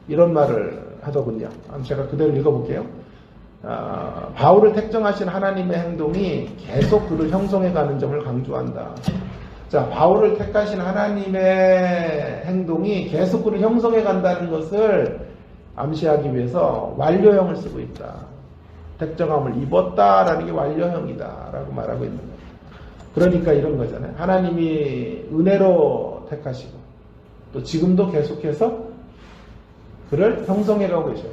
이런 말을 하더군요. 제가 그대로 읽어볼게요. 바울을 택정하신 하나님의 행동이 계속 그를 형성해가는 점을 강조한다. 자, 바울을 택하신 하나님의 행동이 계속 그를 형성해간다는 것을 암시하기 위해서 완료형을 쓰고 있다. 택정함을 입었다라는 게 완료형이다 라고 말하고 있는 거예요. 그러니까 이런 거잖아요. 하나님이 은혜로 택하시고 또 지금도 계속해서 그를 형성해가고 계셔요.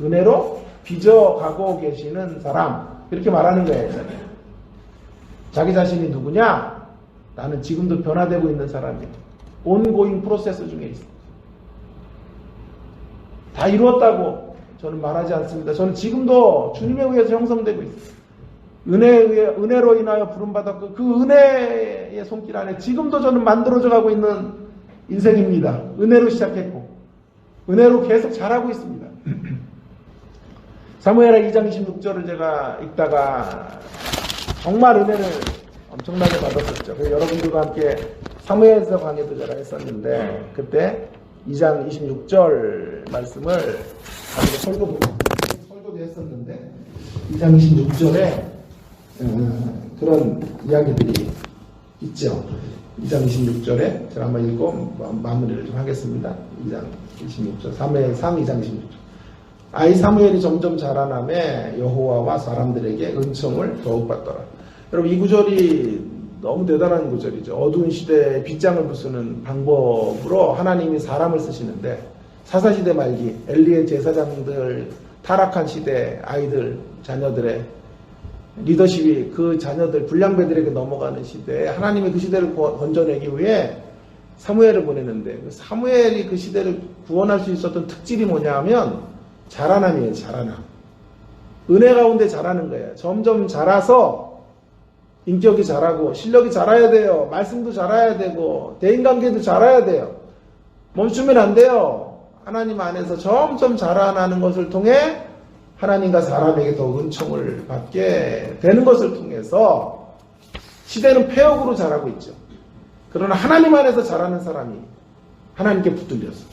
은혜로 빚어가고 계시는 사람, 이렇게 말하는 거예요. 자기 자신이 누구냐? 나는 지금도 변화되고 있는 사람이에요. 온고잉 프로세스 중에 있어요. 다 이루었다고 저는 말하지 않습니다. 저는 지금도 주님에 의해서 형성되고 있어요. 은혜로 인하여 부름받았고 그 은혜의 손길 안에 지금도 저는 만들어져 가고 있는 인생입니다. 은혜로 시작했고 은혜로 계속 자라고 있습니다. 사무엘하 2장 26절을 제가 읽다가 정말 은혜를 엄청나게 받았었죠. 여러분들과 함께 사무엘서 강의도 제가 했었는데 그때 2장 26절 말씀을 설교도 했었는데 2장 26절에 그런 이야기들이 있죠. 2장 26절에 제가 한번 읽고 마무리를 좀 하겠습니다. 2장 26절 사무엘상 2장 26절 아이 사무엘이 점점 자라나매 여호와와 사람들에게 은총을 더욱 받더라. 여러분 이 구절이 너무 대단한 구절이죠. 어두운 시대에 빗장을 부수는 방법으로 하나님이 사람을 쓰시는데 사사시대 말기 엘리의 제사장들 타락한 시대 아이들 자녀들의 리더십이 그 자녀들 불량배들에게 넘어가는 시대에 하나님이 그 시대를 건져내기 위해 사무엘을 보내는데 사무엘이 그 시대를 구원할 수 있었던 특질이 뭐냐 하면 자라남이에요. 자라남. 은혜 가운데 자라는 거예요. 점점 자라서 인격이 자라고 실력이 자라야 돼요. 말씀도 자라야 되고 대인관계도 자라야 돼요. 멈추면 안 돼요. 하나님 안에서 점점 자라나는 것을 통해 하나님과 사람에게 더 은총을 받게 되는 것을 통해서 시대는 폐역으로 자라고 있죠. 그러나 하나님 안에서 자라는 사람이 하나님께 붙들려서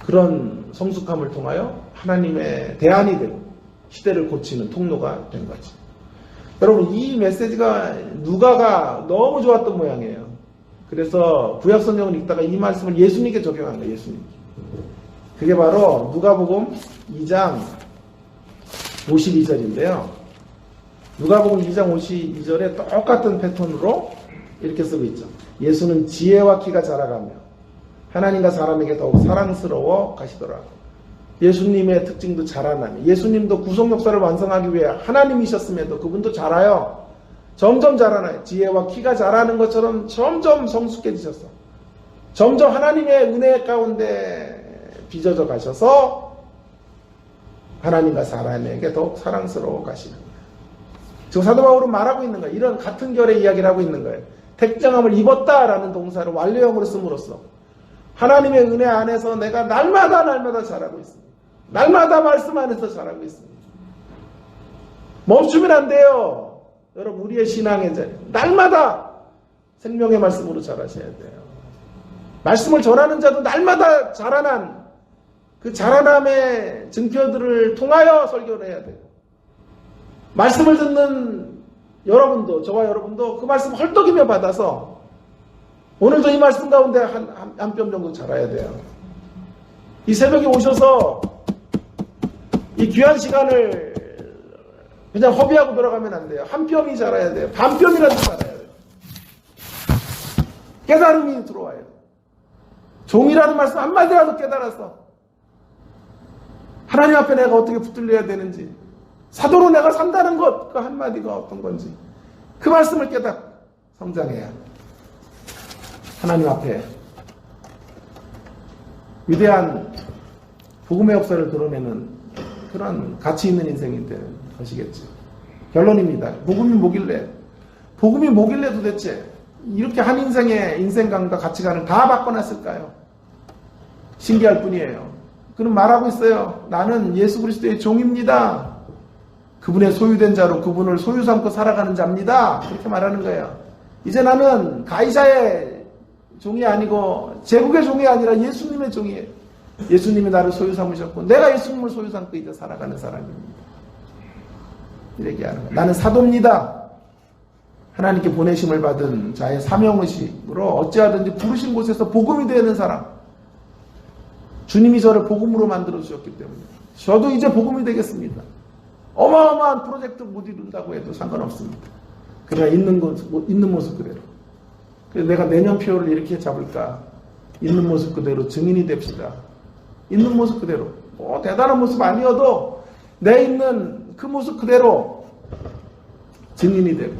그런 성숙함을 통하여 하나님의 대안이 되고 시대를 고치는 통로가 된 거죠. 여러분 이 메시지가 누가가 너무 좋았던 모양이에요. 그래서 구약성경을 읽다가 이 말씀을 예수님께 적용한 거예요. 예수님께. 그게 바로 누가복음 2장 52절인데요. 누가복음 2장 52절에 똑같은 패턴으로 이렇게 쓰고 있죠. 예수는 지혜와 키가 자라가며 하나님과 사람에게 더욱 사랑스러워 가시더라. 예수님의 특징도 자라나며 예수님도 구속 역사를 완성하기 위해 하나님이셨음에도 그분도 자라요. 점점 자라나요. 지혜와 키가 자라는 것처럼 점점 성숙해지셨어. 점점 하나님의 은혜 가운데 빚어져 가셔서 하나님과 사람에게 더욱 사랑스러워 가시는 거예요. 지금 사도 바울은 말하고 있는 거예요. 이런 같은 결의 이야기를 하고 있는 거예요. 택정함을 입었다라는 동사를 완료형으로 씀으로써 하나님의 은혜 안에서 내가 날마다 자라고 있습니다. 날마다 말씀 안에서 자라고 있습니다. 멈추면 안 돼요. 여러분 우리의 신앙의 자리 날마다 생명의 말씀으로 자라셔야 돼요. 말씀을 전하는 자도 날마다 자라난 그 자라남의 증표들을 통하여 설교를 해야 돼요. 말씀을 듣는 여러분도 저와 여러분도 그 말씀 헐떡이며 받아서 오늘도 이 말씀 가운데 한 뼘 정도 자라야 돼요. 이 새벽에 오셔서 이 귀한 시간을 그냥 허비하고 돌아가면 안 돼요. 한 뼘이 자라야 돼요. 반 뼘이라도 자라야 돼요. 깨달음이 들어와요. 종이라는 말씀 한마디라도 깨달아서 하나님 앞에 내가 어떻게 붙들려야 되는지 사도로 내가 산다는 것 그 한마디가 어떤 건지 그 말씀을 깨닫고 성장해야 하나님 앞에 위대한 복음의 역사를 드러내는 그런 가치 있는 인생이 되는 것이겠죠. 결론입니다. 복음이 뭐길래 도대체 이렇게 한 인생의 인생관과 가치관을 다 바꿔놨을까요? 신기할 뿐이에요. 그는 말하고 있어요. 나는 예수 그리스도의 종입니다. 그분의 소유된 자로 그분을 소유 삼고 살아가는 자입니다. 그렇게 말하는 거예요. 이제 나는 가이사의 종이 아니고 제국의 종이 아니라 예수님의 종이에요. 예수님이 나를 소유 삼으셨고 내가 예수님을 소유 삼고 이제 살아가는 사람입니다. 이렇게 하는 거예요. 나는 사도입니다. 하나님께 보내심을 받은 자의 사명의식으로 어찌하든지 부르신 곳에서 복음이 되는 사람. 주님이 저를 복음으로 만들어 주셨기 때문에 저도 이제 복음이 되겠습니다. 어마어마한 프로젝트 못 이룬다고 해도 상관없습니다. 그냥 있는 모습 그대로. 그래서 내가 내년 표를 이렇게 잡을까? 있는 모습 그대로 증인이 됩시다. 있는 모습 그대로. 대단한 모습 아니어도 내 있는 그 모습 그대로 증인이 되고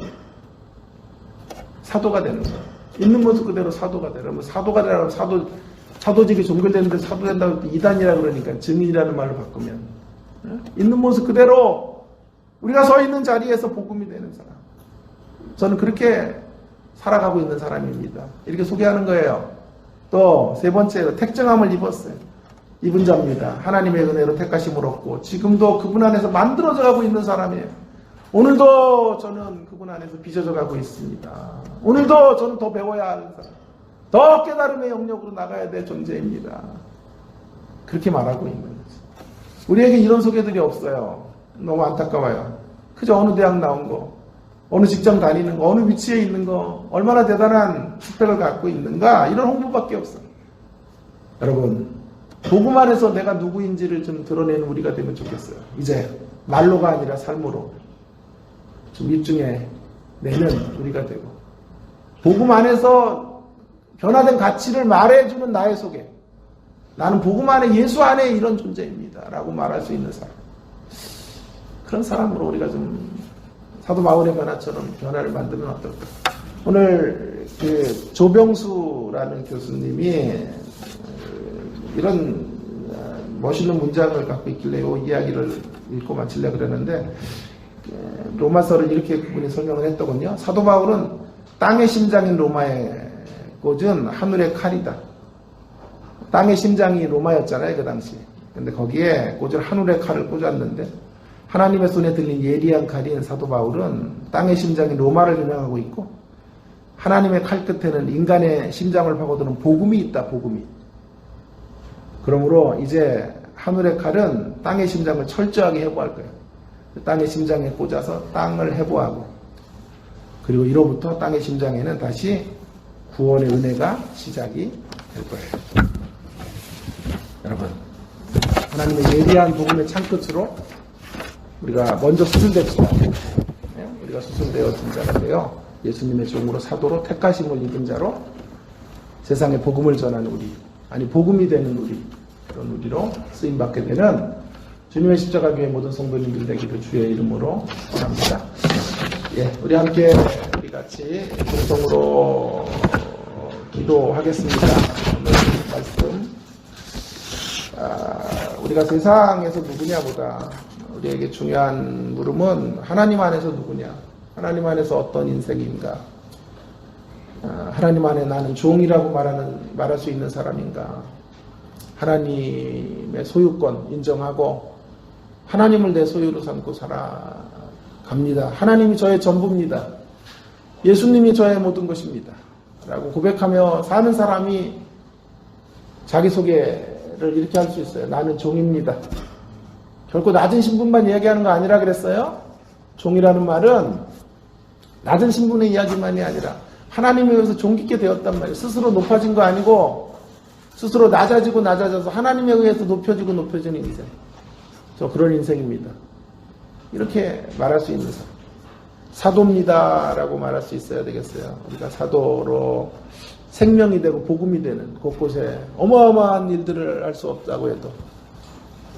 사도가 되는 거예요. 있는 모습 그대로 사도가 되는. 사도가 되라고 사도직이 종결되는데 사도 된다고 이단이라 그러니까 증인이라는 말로 바꾸면 있는 모습 그대로 우리가 서 있는 자리에서 복음이 되는 사람. 저는 그렇게 살아가고 있는 사람입니다. 이렇게 소개하는 거예요. 또 세 번째로 택정함을 입었어요. 입은 자입니다. 하나님의 은혜로 택하심을 얻고 지금도 그분 안에서 만들어져 가고 있는 사람이에요. 오늘도 저는 그분 안에서 빚어져 가고 있습니다. 오늘도 저는 더 배워야 하는 사람, 더 깨달음의 영역으로 나가야 될 존재입니다. 그렇게 말하고 있는 거죠. 우리에게 이런 소개들이 없어요. 너무 안타까워요. 그저 어느 대학 나온 거, 어느 직장 다니는 거, 어느 위치에 있는 거, 얼마나 대단한 스펙을 갖고 있는가, 이런 홍보밖에 없어요. 여러분, 복음 안에서 내가 누구인지를 좀 드러내는 우리가 되면 좋겠어요. 이제 말로가 아니라 삶으로 좀 입증해 내는 우리가 되고, 복음 안에서 변화된 가치를 말해주는 나의 소개. 나는 복음 안에, 예수 안에 이런 존재입니다 라고 말할 수 있는 사람. 그런 사람으로 우리가 좀 사도 바울의 변화처럼 변화를 만들면 어떨까. 오늘 그 조병수라는 교수님이 이런 멋있는 문장을 갖고 있길래 이 이야기를 읽고 마치려고 그랬는데, 로마서를 이렇게 그분이 설명을 했더군요. 사도 바울은 땅의 심장인 로마에 꽂은 하늘의 칼이다. 땅의 심장이 로마였잖아요, 그 당시. 근데 거기에 꽂은 하늘의 칼을 꽂았는데, 하나님의 손에 들린 예리한 칼인 사도 바울은 땅의 심장인 로마를 겨냥하고 있고, 하나님의 칼 끝에는 인간의 심장을 파고드는 복음이 있다, 복음이. 그러므로 이제 하늘의 칼은 땅의 심장을 철저하게 해부할 거예요. 땅의 심장에 꽂아서 땅을 해부하고, 그리고 이로부터 땅의 심장에는 다시 구원의 은혜가 시작이 될 거예요. 여러분, 하나님의 예리한 복음의 창끝으로 우리가 먼저 수술됩시다. 우리가 수술되어진 자인데요, 예수님의 종으로 사도로 택하심을 입은 자로 세상에 복음을 전하는 우리, 아니 복음이 되는 우리, 그런 우리로 쓰임받게 되는 주님의 십자가교회 모든 성도님들 되기를 주의 이름으로 원합니다. 예, 우리 함께 우리 같이 공동으로 기도하겠습니다. 오늘 말씀, 우리가 세상에서 누구냐보다 우리에게 중요한 물음은 하나님 안에서 누구냐, 하나님 안에서 어떤 인생인가, 하나님 안에 나는 종이라고 말할 수 있는 사람인가, 하나님의 소유권 인정하고 하나님을 내 소유로 삼고 살아갑니다. 하나님이 저의 전부입니다. 예수님이 저의 모든 것입니다 라고 고백하며 사는 사람이 자기소개를 이렇게 할 수 있어요. 나는 종입니다. 결코 낮은 신분만 이야기하는 거 아니라 그랬어요. 종이라는 말은 낮은 신분의 이야기만이 아니라 하나님에 의해서 존귀게 되었단 말이에요. 스스로 높아진 거 아니고 스스로 낮아져서 하나님에 의해서 높여지고 높여지는 인생. 저 그런 인생입니다. 이렇게 말할 수 있는 사람. 사도입니다 라고 말할 수 있어야 되겠어요. 우리가 사도로 생명이 되고 복음이 되는 곳곳에 어마어마한 일들을 할 수 없다고 해도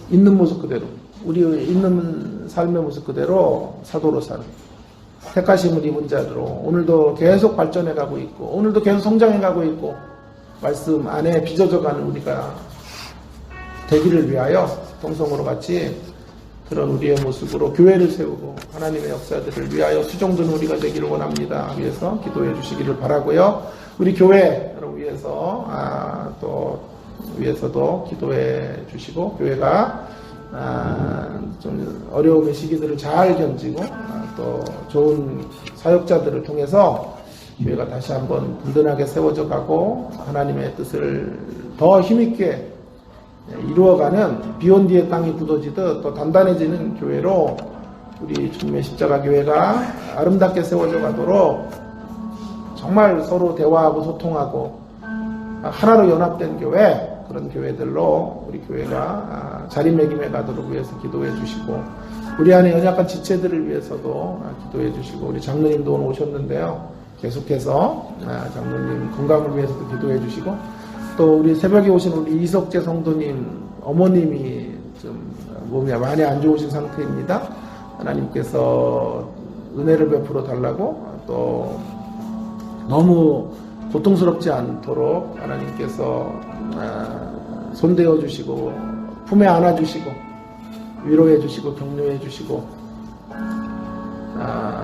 있는 모습 그대로, 우리 있는 삶의 모습 그대로 사도로 사는 택하심을 입은 자들로 오늘도 계속 발전해 가고 있고, 오늘도 계속 성장해 가고 있고, 말씀 안에 빚어져 가는 우리가 되기를 위하여 통성으로 같이 그런 우리의 모습으로 교회를 세우고 하나님의 역사들을 위하여 수종드는 우리가 되기를 원합니다. 위해서 기도해 주시기를 바라고요. 우리 교회 위해서 또 위해서도 기도해 주시고, 교회가 좀 어려움의 시기들을 잘 견디고 또 좋은 사역자들을 통해서 교회가 다시 한번 든든하게 세워져 가고 하나님의 뜻을 더 힘있게 이루어가는, 비온 뒤에 땅이 굳어지듯 또 단단해지는 교회로 우리 주님의 십자가 교회가 아름답게 세워져 가도록 정말 서로 대화하고 소통하고 하나로 연합된 교회, 그런 교회들로 우리 교회가 자리매김해 가도록 위해서 기도해 주시고, 우리 안에 연약한 지체들을 위해서도 기도해 주시고, 우리 장로님도 오늘 오셨는데요, 계속해서 장로님 건강을 위해서도 기도해 주시고, 또 우리 새벽에 오신 우리 이석재 성도님 어머님이 좀 몸이 많이 안 좋으신 상태입니다. 하나님께서 은혜를 베풀어 달라고, 또 너무 고통스럽지 않도록 하나님께서 손대어 주시고 품에 안아 주시고 위로해 주시고 격려해 주시고,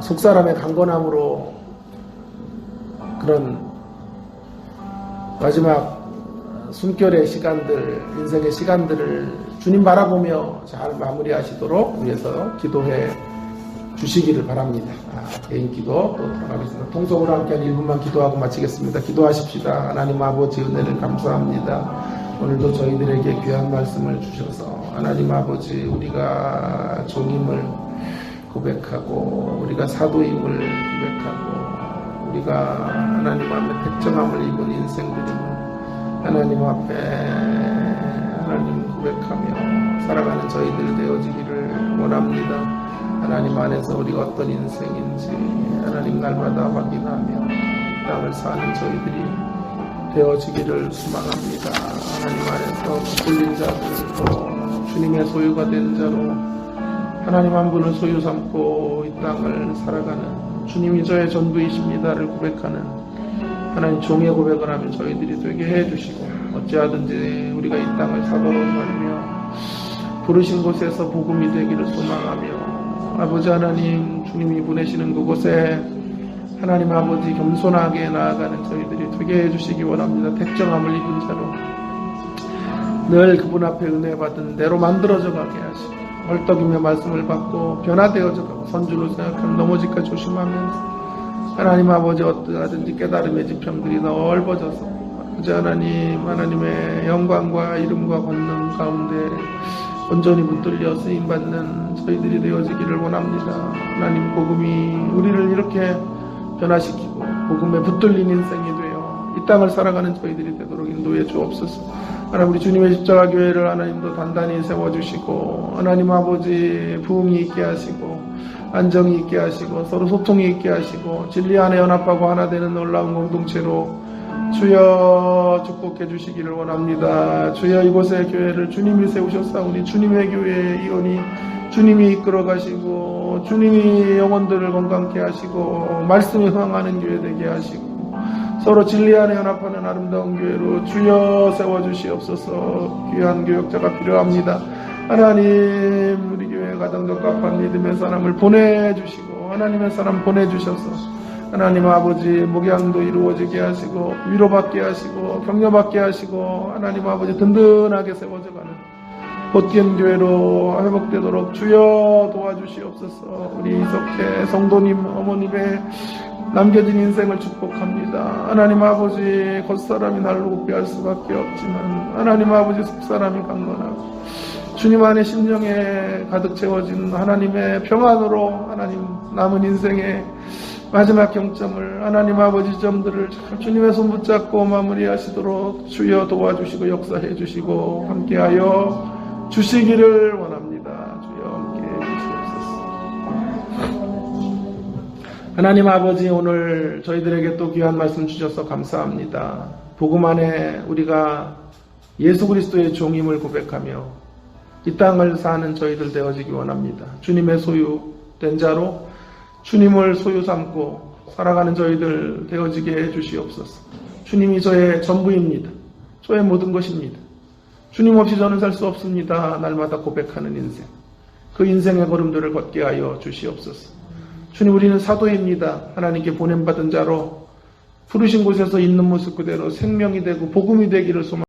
속사람의 강건함으로 그런 마지막 숨결의 시간들, 인생의 시간들을 주님 바라보며 잘 마무리하시도록 위해서 기도해 주시기를 바랍니다. 개인 기도 또 들어가겠습니다. 통속으로 함께 한 1분만 기도하고 마치겠습니다. 기도하십시다. 하나님 아버지 은혜를 감사합니다. 오늘도 저희들에게 귀한 말씀을 주셔서 하나님 아버지, 우리가 종임을 고백하고 우리가 사도임을 고백하고 우리가 하나님 앞에 택정함을 입은 인생들임을 하나님 앞에 하나님 고백하며 살아가는 저희들 되어지기를 원합니다. 하나님 안에서 우리가 어떤 인생인지 하나님 날마다 확인하며 땅을 사는 저희들이 되어지기를 소망합니다. 하나님 안에서 붙들린 자들, 주님의 소유가 된 자로 하나님 한 분을 소유 삼고 이 땅을 살아가는, 주님이 저의 전부이십니다를 고백하는 하나님 종의 고백을 하면 저희들이 되게 해주시고, 어찌하든지 우리가 이 땅을 사도록 살며 부르신 곳에서 복음이 되기를 소망하며, 아버지 하나님, 주님이 보내시는 그곳에 하나님 아버지 겸손하게 나아가는 저희들이 되게 해주시기 원합니다. 택정함을 입은 자로 늘 그분 앞에 은혜 받은 대로 만들어져 가게 하시고, 헐떡이며 말씀을 받고 변화되어져 가고, 선주로 생각하면 넘어질까 조심하면서 하나님 아버지 어떠하든지 깨달음의 지평들이 넓어져서 아버지 하나님, 하나님의 영광과 이름과 권능 가운데 온전히 붙들려 쓰임받는 저희들이 되어지기를 원합니다. 하나님, 복음이 우리를 이렇게 변화시키고 복음에 붙들린 인생이 되어 이 땅을 살아가는 저희들이 되도록 인도해 주옵소서. 하나님, 우리 주님의 십자가 교회를 하나님도 단단히 세워주시고, 하나님 아버지 부흥이 있게 하시고 안정이 있게 하시고 서로 소통이 있게 하시고 진리 안에 연합하고 하나 되는 놀라운 공동체로 주여 축복해 주시기를 원합니다. 주여 이곳의 교회를 주님이 세우셨사오니 주님의 교회의 이혼이 주님이 이끌어 가시고 주님이 영혼들을 건강케 하시고 말씀에 흥하는 교회 되게 하시고 서로 진리 안에 연합하는 아름다운 교회로 주여 세워주시옵소서. 귀한 교역자가 필요합니다. 하나님, 우리 교회 가장 적합한 믿음의 사람을 보내주시고 하나님의 사람 보내주셔서 하나님 아버지 목양도 이루어지게 하시고 위로받게 하시고 격려받게 하시고 하나님 아버지 든든하게 세워져가는 곧된 교회로 회복되도록 주여 도와주시옵소서. 우리 이석재 성도님 어머님의 남겨진 인생을 축복합니다. 하나님 아버지, 겉사람이 날로 곱비할 수밖에 없지만 하나님 아버지 속사람이 강건하고 주님 안에 심령에 가득 채워진 하나님의 평안으로 하나님 남은 인생의 마지막 경점을 하나님 아버지 점들을 주님의 손 붙잡고 마무리하시도록 주여 도와주시고 역사해 주시고 함께하여 주시기를 원합니다. 주여 함께해 주시옵소서. 하나님 아버지, 오늘 저희들에게 또 귀한 말씀 주셔서 감사합니다. 복음 안에 우리가 예수 그리스도의 종임을 고백하며 이 땅을 사는 저희들 되어지기 원합니다. 주님의 소유된 자로 주님을 소유 삼고 살아가는 저희들 되어지게 해주시옵소서. 주님이 저의 전부입니다. 저의 모든 것입니다. 주님 없이 저는 살 수 없습니다. 날마다 고백하는 인생, 그 인생의 걸음들을 걷게 하여 주시옵소서. 주님, 우리는 사도입니다. 하나님께 보냄받은 자로 부르신 곳에서 있는 모습 그대로 생명이 되고 복음이 되기를 소망합니다.